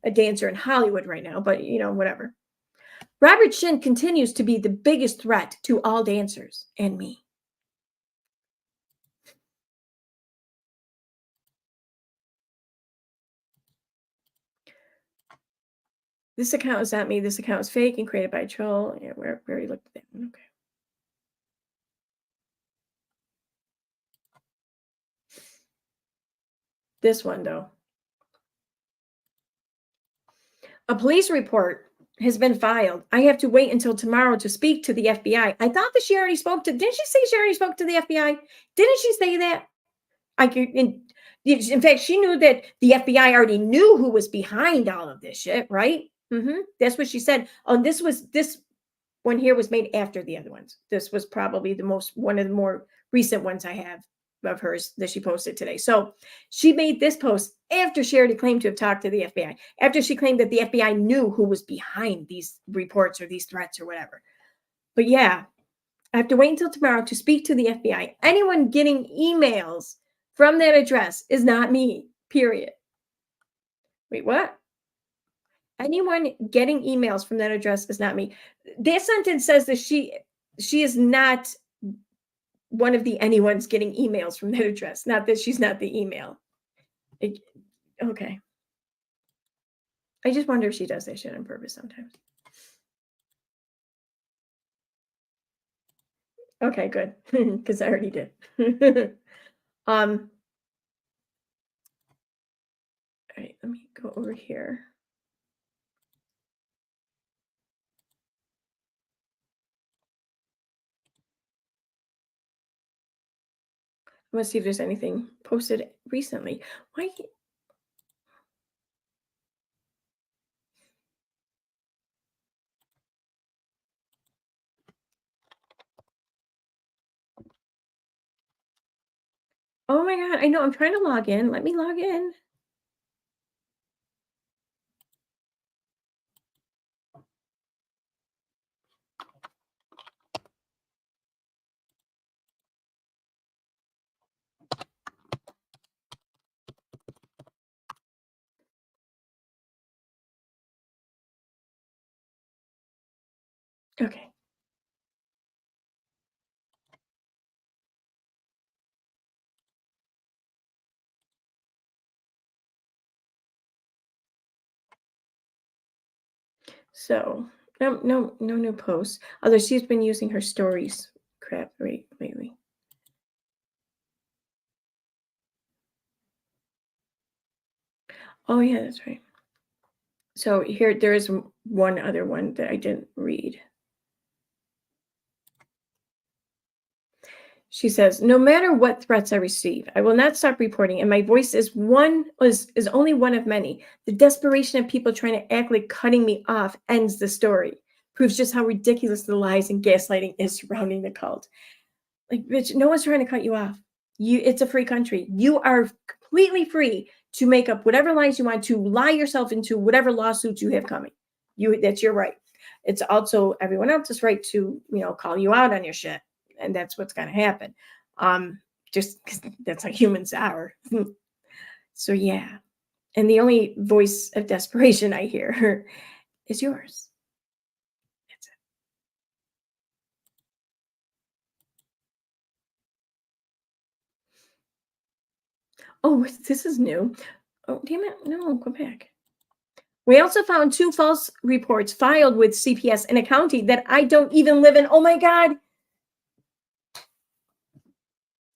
A: a dancer in Hollywood right now, but whatever. Robert Shin continues to be the biggest threat to all dancers and me. This account is not me. This account is fake and created by a troll. Yeah, where you looked at that one. Okay. This one, though. A police report has been filed. I have to wait until tomorrow to speak to the FBI. I thought that she already spoke to. Didn't she say she already spoke to the FBI? Didn't she say that? In fact, she knew that the FBI already knew who was behind all of this shit, right? That's what she said. Oh, this one here was made after the other ones. This was probably one of the more recent ones I have of hers that she posted today. So she made this post after she already claimed to have talked to the FBI, after she claimed that the FBI knew who was behind these reports or these threats or whatever. But yeah, I have to wait until tomorrow to speak to the FBI. Anyone getting emails from that address is not me, period. Wait, what? Anyone getting emails from that address is not me. That sentence says that she is not one of the anyone's getting emails from that address, not that she's not the email. Okay. I just wonder if she does that shit on purpose sometimes. Okay, good, because I already did. Um, all right, let me go over here. I'm gonna see if there's anything posted recently. Why? Oh my god, I know. I'm trying to log in. Let me log in. Okay. So, no new posts. Although she's been using her stories crap lately. Oh yeah, that's right. So here there is one other one that I didn't read. She says, "No matter what threats I receive, I will not stop reporting, and my voice is only one of many. The desperation of people trying to act like cutting me off ends the story. Proves just how ridiculous the lies and gaslighting is surrounding the cult. Like, bitch, no one's trying to cut you off. It's a free country. You are completely free to make up whatever lies you want to lie yourself into whatever lawsuits you have coming. That's your right. It's also everyone else's right to, call you out on your shit. And that's what's gonna happen. Um, just 'cause that's how humans are. So yeah. And the only voice of desperation I hear is yours. That's it. Oh, this is new. Oh, damn it. No, go back. We also found 2 false reports filed with CPS in a county that I don't even live in. Oh my god,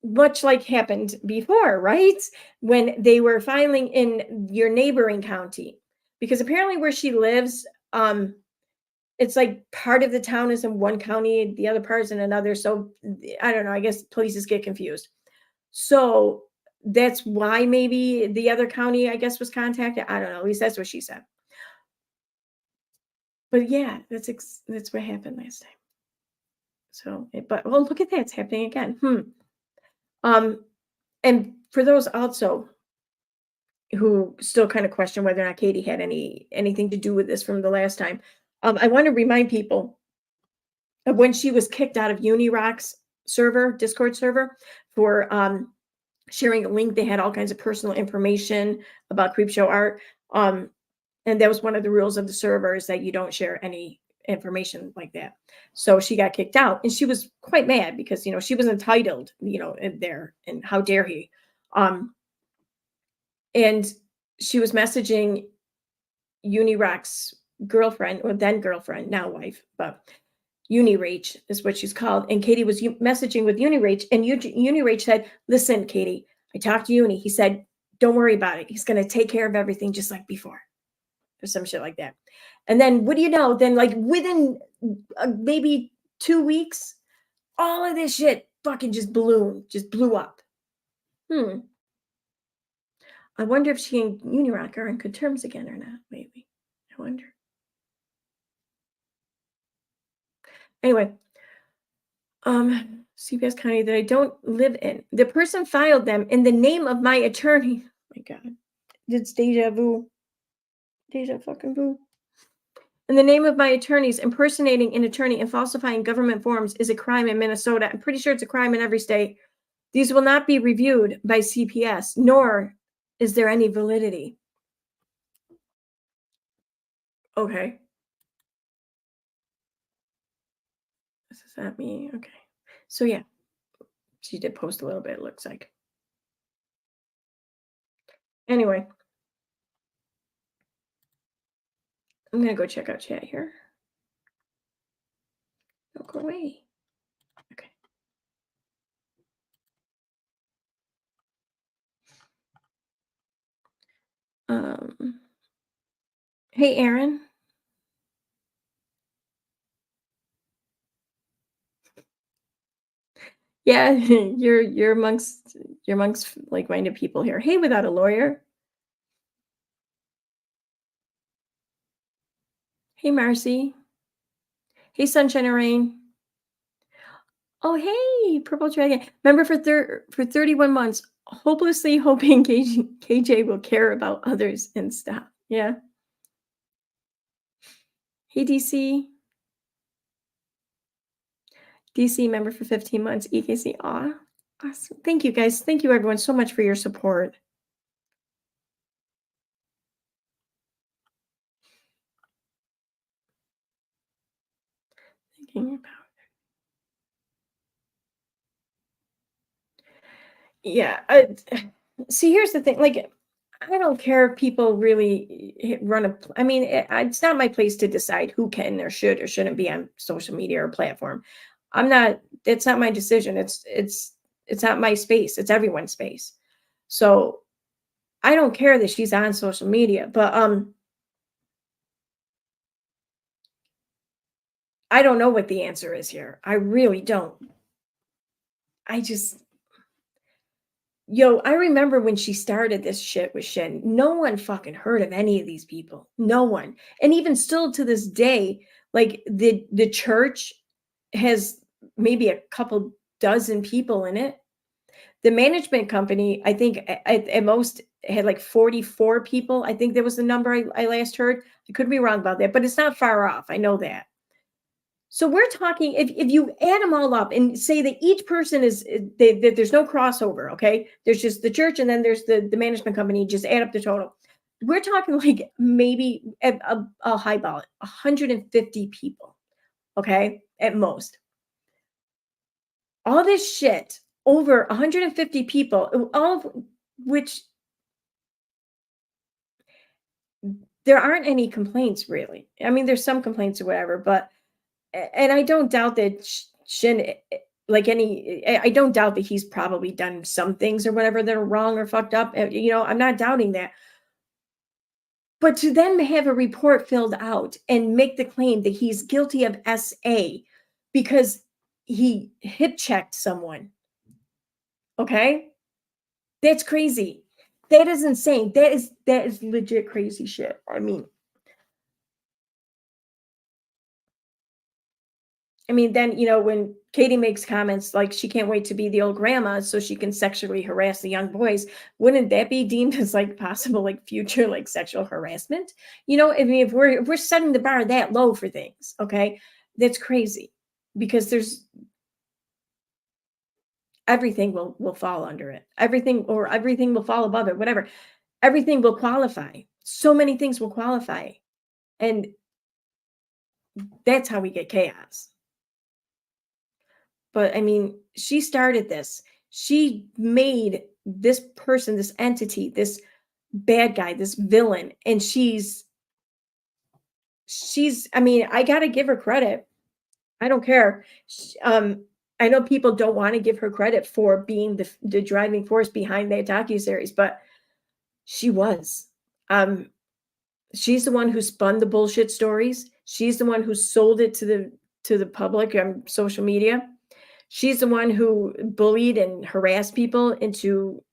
A: much like happened before, right? When they were filing in your neighboring county. Because apparently where she lives, it's like part of the town is in one county, the other part is in another. So I don't know. I guess places get confused. So that's why maybe the other county, I guess, was contacted. I don't know. At least that's what she said. But yeah, that's what happened last time. So, but well, look at that, it's happening again. Um, and for those also who still kind of question whether or not Katie had anything to do with this from the last time, I want to remind people of when she was kicked out of Unirock's server, Discord server, for sharing a link. They had all kinds of personal information about Creepshow art. Um, and that was one of the rules of the server is that you don't share any information like that. So she got kicked out and she was quite mad because she was entitled, in there, and how dare he. Um and she was messaging Unirock's girlfriend, or then girlfriend, now wife, but Unirage is what she's called. And Katie was messaging with Unirage, and Unirage said, "Listen, Katie, I talked to Uni. He said, don't worry about it. He's going to take care of everything just like before," or some shit like that. And then what do you know? Then like within maybe 2 weeks, all of this shit fucking just ballooned, just blew up. I wonder if she and Unirock are on good terms again or not. Maybe. I wonder. Anyway, CPS County that I don't live in. The person filed them in the name of my attorney. Oh my God, it's deja vu. Deja fucking vu. In the name of my attorneys, impersonating an attorney and falsifying government forms is a crime in Minnesota. I'm pretty sure it's a crime in every state. These will not be reviewed by CPS, nor is there any validity. Okay. This is not me. Okay. So yeah, she did post a little bit, it looks like. Anyway, I'm gonna go check out chat here. Don't go away. Okay. Um, hey, Aaron. Yeah, you're amongst like-minded people here. Hey, without a lawyer. Hey, Marcy. Hey, Sunshine and Rain. Oh, hey, Purple Dragon. Remember for 31 months, hopelessly hoping KJ will care about others and stop. Yeah. Hey, DC. DC member for 15 months. EKC. Aw. Awesome. Thank you, guys. Thank you, everyone, so much for your support. Thinking about. Yeah. See, here's the thing. Like, I don't care if people really run I mean, it's not my place to decide who can or should or shouldn't be on social media or platform. I'm not. It's not my decision. It's not my space. It's everyone's space. So I don't care that she's on social media, but I don't know what the answer is here. I really don't. I just Yo, I remember when she started this shit with Shin, no one fucking heard of any of these people. No one. And even still to this day, like the church has maybe a couple dozen people in it. The management company, I think at most had like 44 people. I think that was the number I last heard. I could be wrong about that, but it's not far off. I know that. So we're talking if you add them all up and say that each person that there's no crossover, okay? There's just the church and then there's the management company. Just add up the total. We're talking like maybe a high ball, 150 people, okay, at most. All this shit over 150 people, all of which there aren't any complaints really. I mean, there's some complaints or whatever, but and I don't doubt that Shin, like any, I don't doubt that he's probably done some things or whatever that are wrong or fucked up. I'm not doubting that. But to then have a report filled out and make the claim that he's guilty of SA because he hip checked someone, okay, that's crazy. That is insane. That is legit crazy shit. I mean, then, when Katie makes comments like she can't wait to be the old grandma so she can sexually harass the young boys, wouldn't that be deemed as like possible like future like sexual harassment? I mean, if we're setting the bar that low for things, okay, that's crazy because there's everything will fall under it. Everything will fall above it, whatever. Everything will qualify. So many things will qualify. And that's how we get chaos. But I mean, she started this. She made this person, this entity, this bad guy, this villain, and she's I mean, I got to give her credit. I don't care. I know people don't want to give her credit for being the driving force behind that docuseries, but she was. Um she's the one who spun the bullshit stories. She's the one who sold it to the public on social media. She's the one who bullied and harassed people into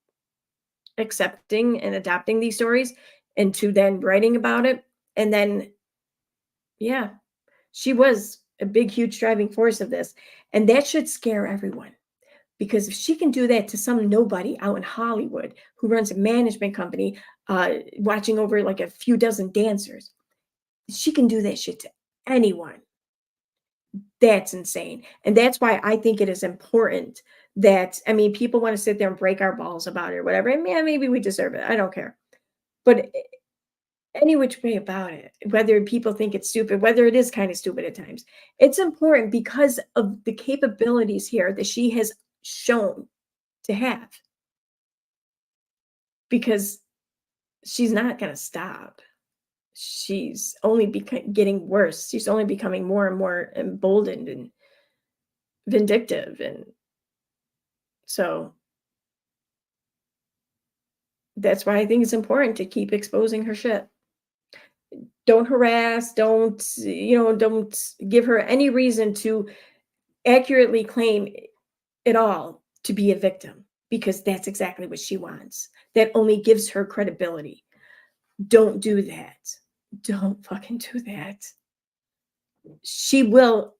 A: accepting and adopting these stories, into then writing about it. And then, yeah, she was a big, huge driving force of this. And that should scare everyone because if she can do that to some nobody out in Hollywood who runs a management company, watching over like a few dozen dancers, she can do that shit to anyone. That's insane. And that's why I think it is important that, I mean, people want to sit there and break our balls about it or whatever. And yeah, maybe we deserve it. I don't care. But any which way about it, whether people think it's stupid, whether it is kind of stupid at times, it's important because of the capabilities here that she has shown to have. Because she's not going to stop. she's only getting worse. She's only becoming more and more emboldened and vindictive. And so that's why I think it's important to keep exposing her shit. Don't harass, don't give her any reason to accurately claim it all to be a victim, because that's exactly what she wants. That only gives her credibility. Don't do that. Don't fucking do that. She will,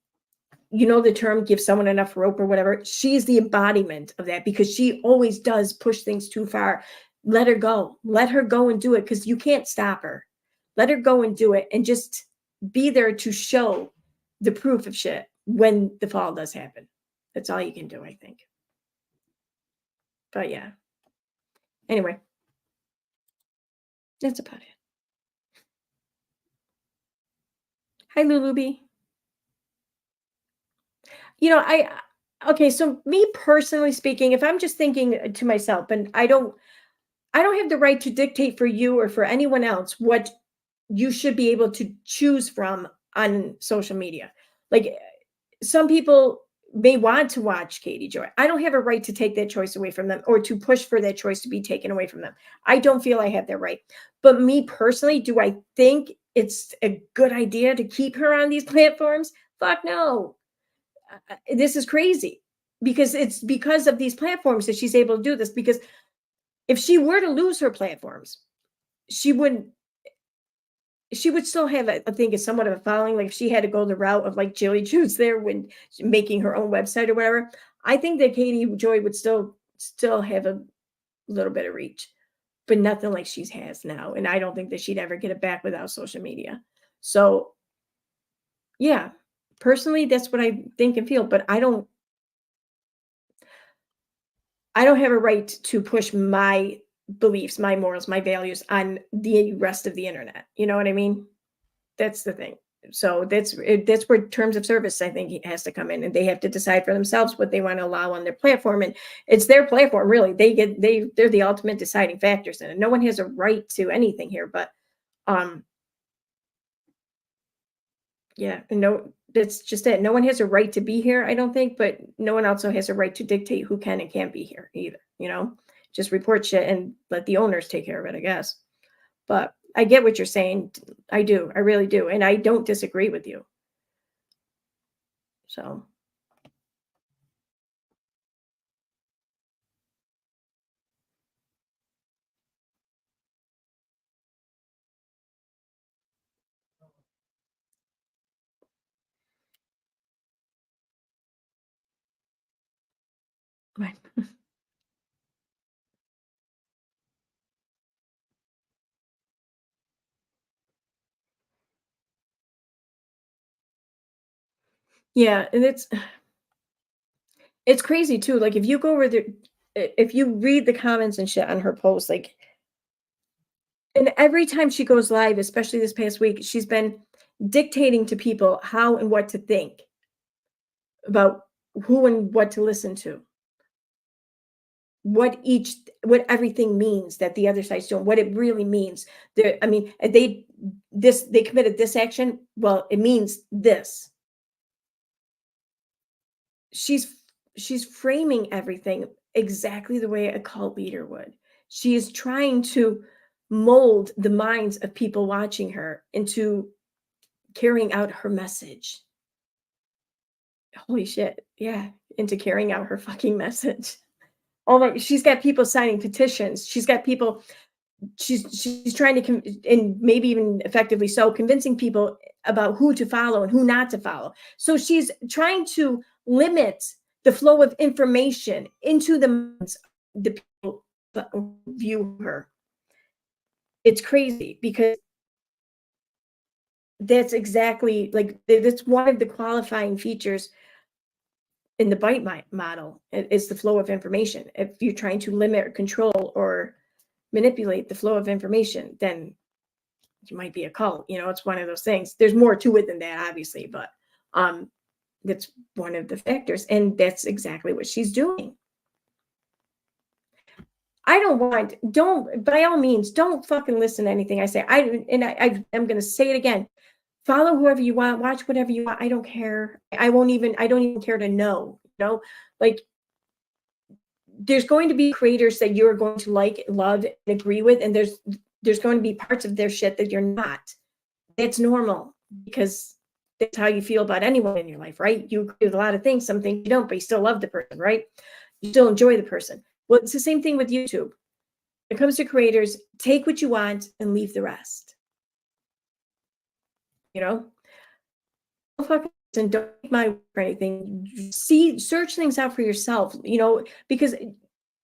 A: the term give someone enough rope or whatever. She's the embodiment of that, because she always does push things too far. Let her go. Let her go and do it, because you can't stop her. Let her go and do it, and just be there to show the proof of shit when the fall does happen. That's all you can do, I think. But yeah. Anyway, that's about it. Hi, Lulubi. I okay, so me personally speaking, if I'm just thinking to myself, and I don't have the right to dictate for you or for anyone else what you should be able to choose from on social media. Like, some people may want to watch Katie Joy. I don't have a right to take that choice away from them, or to push for that choice to be taken away from them. I don't feel I have that right. But me personally, do I think it's a good idea to keep her on these platforms? Fuck no. This is crazy, because it's because of these platforms that she's able to do this. Because if she were to lose her platforms, she would still have, I think, a somewhat of a following. Like, if she had to go the route of like Jilly Juice there, when making her own website or whatever, I think that Katie Joy would still have a little bit of reach, but nothing like she has now. And I don't think that she'd ever get it back without social media. So yeah, personally, that's what I think and feel. But I don't have a right to push my beliefs, my morals, my values on the rest of the internet. You know what I mean? That's the thing. So that's where terms of service, I think, it has to come in, and they have to decide for themselves what they want to allow on their platform. And it's their platform, really. They're the ultimate deciding factors in it. No one has a right to anything here. But um yeah, no, that's just it. No one has a right to be here, I don't think, but no one also has a right to dictate who can and can't be here either. Just report shit and let the owners take care of it, I guess. But I get what you're saying. I do. I really do. And I don't disagree with you. So, right. Yeah, and it's crazy too. Like, if you go over there, if you read the comments and shit on her post, like, and every time she goes live, especially this past week, she's been dictating to people how and what to think about who and what to listen to, what everything means that the other side's doing, what it really means. I mean, they committed this action. Well, it means this. She's she's framing everything exactly the way a cult leader would. She is trying to mold the minds of people watching her into carrying out her message. Holy shit. Yeah, into carrying out her fucking message. Oh my, she's got people signing petitions. She's got people, she's trying to and maybe even effectively so, convincing people about who to follow and who not to follow. So she's trying to limit the flow of information into the minds of the people that view her. It's crazy, because that's exactly, like, that's one of the qualifying features in the bite model, is the flow of information. If you're trying to limit or control or manipulate the flow of information, then you might be a cult. It's one of those things. There's more to it than that, obviously, but um that's one of the factors, and that's exactly what she's doing. I don't, by all means, don't fucking listen to anything I say. I'm going to say it again. Follow whoever you want, watch whatever you want. I don't care. I don't even care to know, like there's going to be creators that you're going to like, love, and agree with. And there's going to be parts of their shit that you're not. It's normal because that's how you feel about anyone in your life, right? You agree with a lot of things, some things you don't, but you still love the person, right? You still enjoy the person. Well, it's the same thing with YouTube. When it comes to creators, take what you want and leave the rest. You know, don't fucking listen, don't take my word for anything. Search things out for yourself, because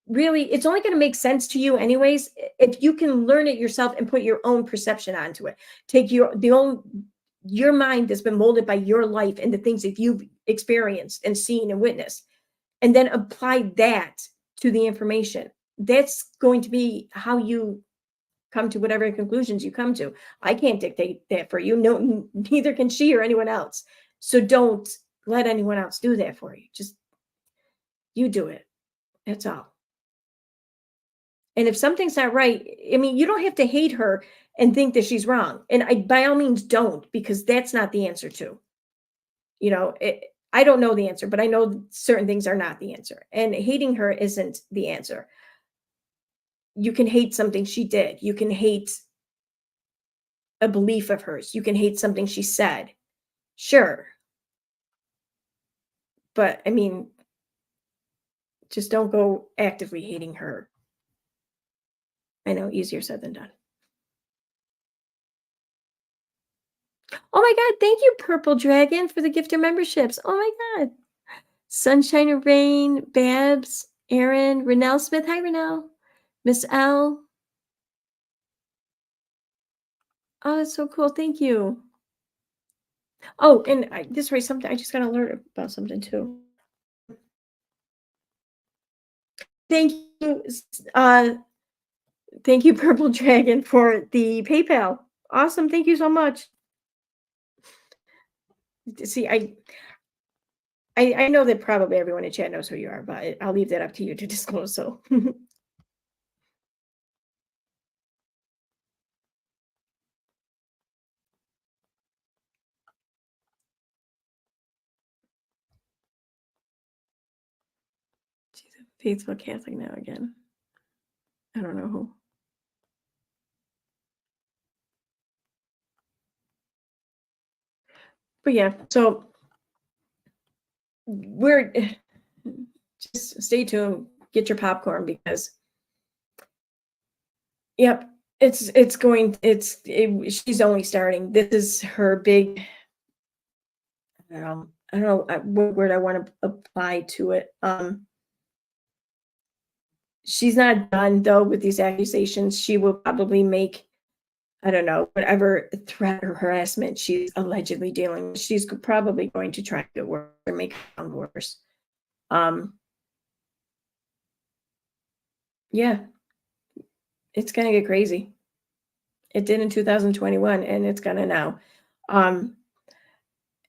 A: really it's only going to make sense to you anyways if you can learn it yourself and put your own perception onto it. Take your mind that's been molded by your life and the things that you've experienced and seen and witnessed, and then apply that to the information. That's going to be how you come to whatever conclusions you come to. I can't dictate that for you. No, neither can she or anyone else. So don't let anyone else do that for you. Just you do it. That's all. And if something's not right, I mean, you don't have to hate her and think that she's wrong. And by all means, don't, because that's not the answer too. I don't know the answer, but I know certain things are not the answer. And hating her isn't the answer. You can hate something she did. You can hate a belief of hers. You can hate something she said. Sure. But I mean, just don't go actively hating her. I know, easier said than done. Oh my God, thank you, Purple Dragon, for the gift of memberships. Oh my God. Sunshine and Rain, Babs, Aaron, Renelle Smith. Hi, Renelle. Miss L. Oh, that's so cool. Thank you. Oh, and this way, something I just got to learn about something too. Thank you, thank you, Purple Dragon, for the PayPal. Awesome. Thank you so much. See, I know that probably everyone in chat knows who you are, but I'll leave that up to you to disclose. So. She's a faithful Catholic now again. I don't know who. But yeah, so we're just stay tuned, get your popcorn, because yep, she's only starting. This is her big, I don't know what word I want to apply to it. She's not done though with these accusations. She will probably make, I don't know, whatever threat or harassment she's allegedly dealing with, she's probably going to try to get worse or make it sound worse. Yeah, it's gonna get crazy. It did in 2021, and it's gonna now.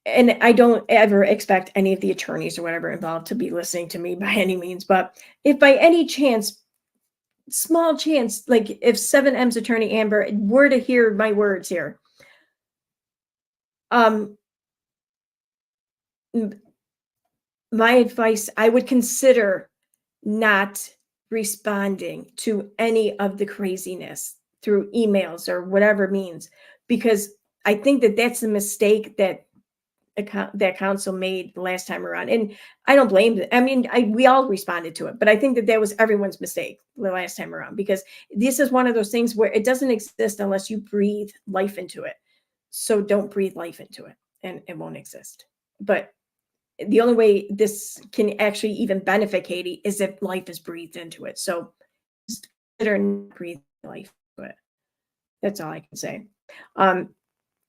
A: And I don't ever expect any of the attorneys or whatever involved to be listening to me by any means. But if by any chance, small chance, like if 7M's attorney Amber were to hear my words here, my advice, I would consider not responding to any of the craziness through emails or whatever means, because I think that that's the mistake that council made the last time around. And I don't blame them. I mean, we all responded to it, but I think that was everyone's mistake the last time around, because this is one of those things where it doesn't exist unless you breathe life into it. So don't breathe life into it, and it won't exist. But the only way this can actually even benefit Katie is if life is breathed into it. So just consider breathe life into it. That's all I can say.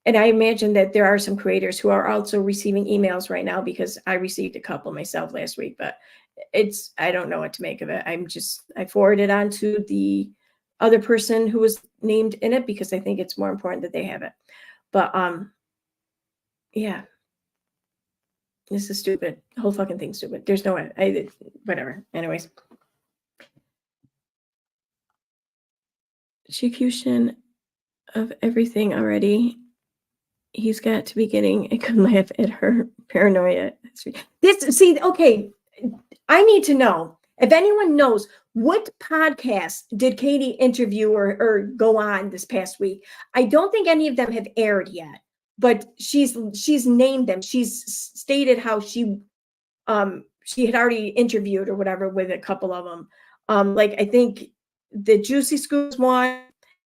A: And I imagine that there are some creators who are also receiving emails right now, because I received a couple myself last week, but I don't know what to make of it. I forwarded on to the other person who was named in it, because I think it's more important that they have it. But yeah, this is stupid. The whole fucking thing's stupid. There's no way. Whatever. Anyways. execution of everything already. He's got to be getting a good laugh at her paranoia. This see, okay, I need to know if anyone knows what podcast did Katie interview or go on this past week. I don't think any of them have aired yet, but she's named them. She's stated how she had already interviewed or whatever with a couple of them. Like I think the Juicy Scoops one,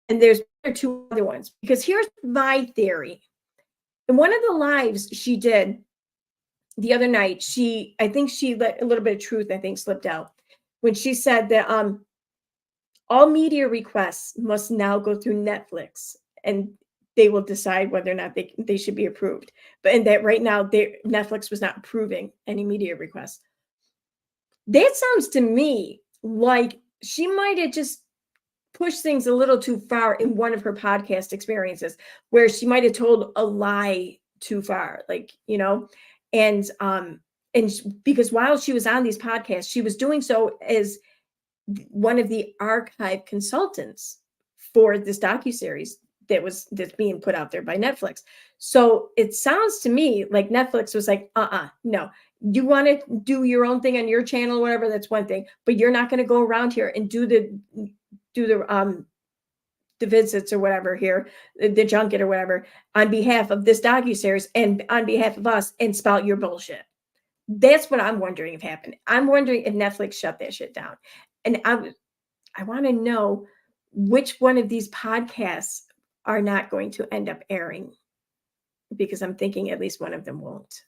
A: and there's two other ones. Because here's my theory. In one of the lives she did the other night, I think she let a little bit of truth, I think, slipped out when she said that all media requests must now go through Netflix and they will decide whether or not they should be approved. But and that right now Netflix was not approving any media requests. That sounds to me like she might have just pushed things a little too far in one of her podcast experiences where she might have told a lie too far, like, because while she was on these podcasts, she was doing so as one of the archive consultants for this docuseries that's being put out there by Netflix. So it sounds to me like Netflix was like, no, you want to do your own thing on your channel, whatever, that's one thing, but you're not going to go around here and do the visits or whatever here, the junket or whatever, on behalf of this docuseries and on behalf of us and spout your bullshit. That's what I'm wondering if happened. I'm wondering if Netflix shut that shit down. And I want to know which one of these podcasts are not going to end up airing, because I'm thinking at least one of them won't.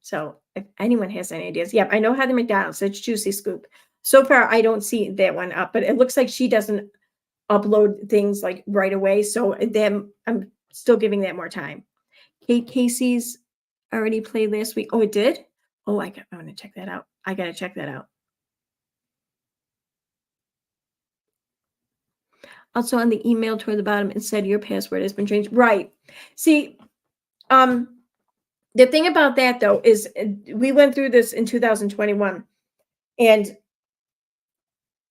A: So if anyone has any ideas, I know Heather McDonald said Juicy Scoop. So far, I don't see that one up, but it looks like she doesn't upload things like right away. So I'm still giving that more time. Kate Casey's already played last week. Oh, it did? Oh, I want to check that out. I got to check that out. Also on the email toward the bottom, it said your password has been changed. Right. See, the thing about that though is we went through this in 2021, and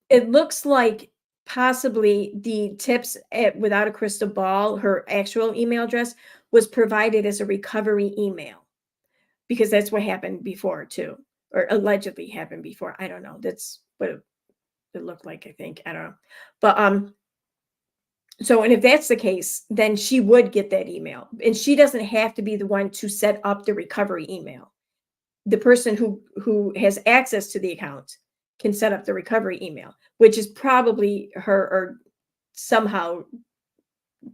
A: it looks like possibly the tips without a crystal ball, her actual email address was provided as a recovery email, because that's what happened before too, or allegedly happened before. I don't know. That's what it looked like, I think. I don't know. But so, and if that's the case, then she would get that email, and she doesn't have to be the one to set up the recovery email. The person who has access to the account can set up the recovery email, which is probably her or somehow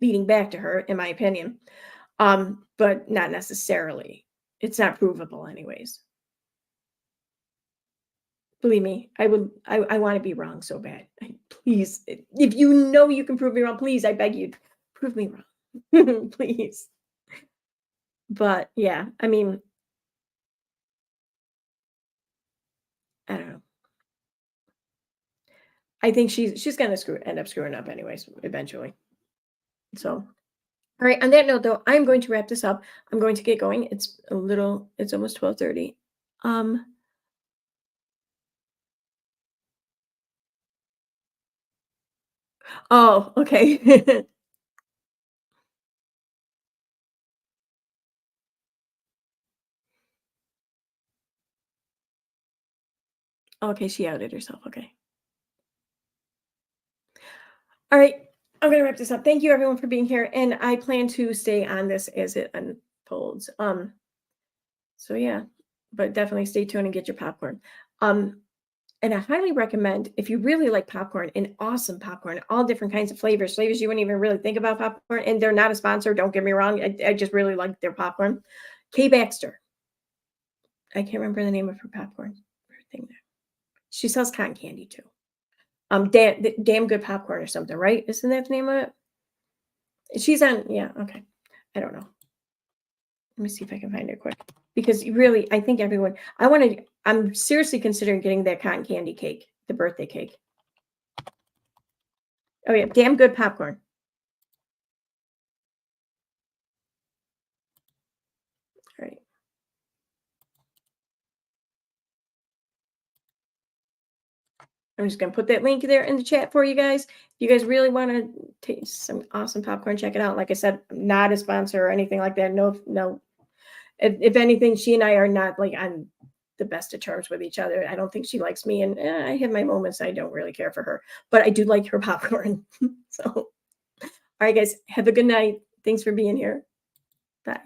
A: leading back to her, in my opinion. But not necessarily. It's not provable anyways. Believe me, I want to be wrong so bad. Please, if you know you can prove me wrong, please, I beg you, prove me wrong. Please. But yeah, I mean, I don't know. I think she's gonna end up screwing up anyways, eventually. So, all right. On that note, though, I'm going to wrap this up. I'm going to get going. It's almost 12:30. Oh, okay. Okay, she outed herself. Okay. All right. I'm gonna wrap this up. Thank you everyone for being here. And I plan to stay on this as it unfolds. So yeah, but definitely stay tuned and get your popcorn. And I highly recommend, if you really like popcorn, and awesome popcorn, all different kinds of flavors you wouldn't even really think about popcorn. And they're not a sponsor, don't get me wrong. I just really like their popcorn. Kay Baxter. I can't remember the name of her popcorn thing there. She sells cotton candy too. Damn good popcorn or something, right? Isn't that the name of it? She's on, yeah, okay. I don't know. Let me see if I can find it quick. Because really, I think I'm seriously considering getting that cotton candy cake, the birthday cake. Oh yeah, damn good popcorn. All right. I'm just going to put that link there in the chat for you guys. If you guys really want to taste some awesome popcorn, check it out. Like I said, I'm not a sponsor or anything like that. No. If anything, she and I are not like on the best of terms with each other. I don't think she likes me, and I have my moments. I don't really care for her, but I do like her popcorn. So, all right, guys, have a good night. Thanks for being here. Bye.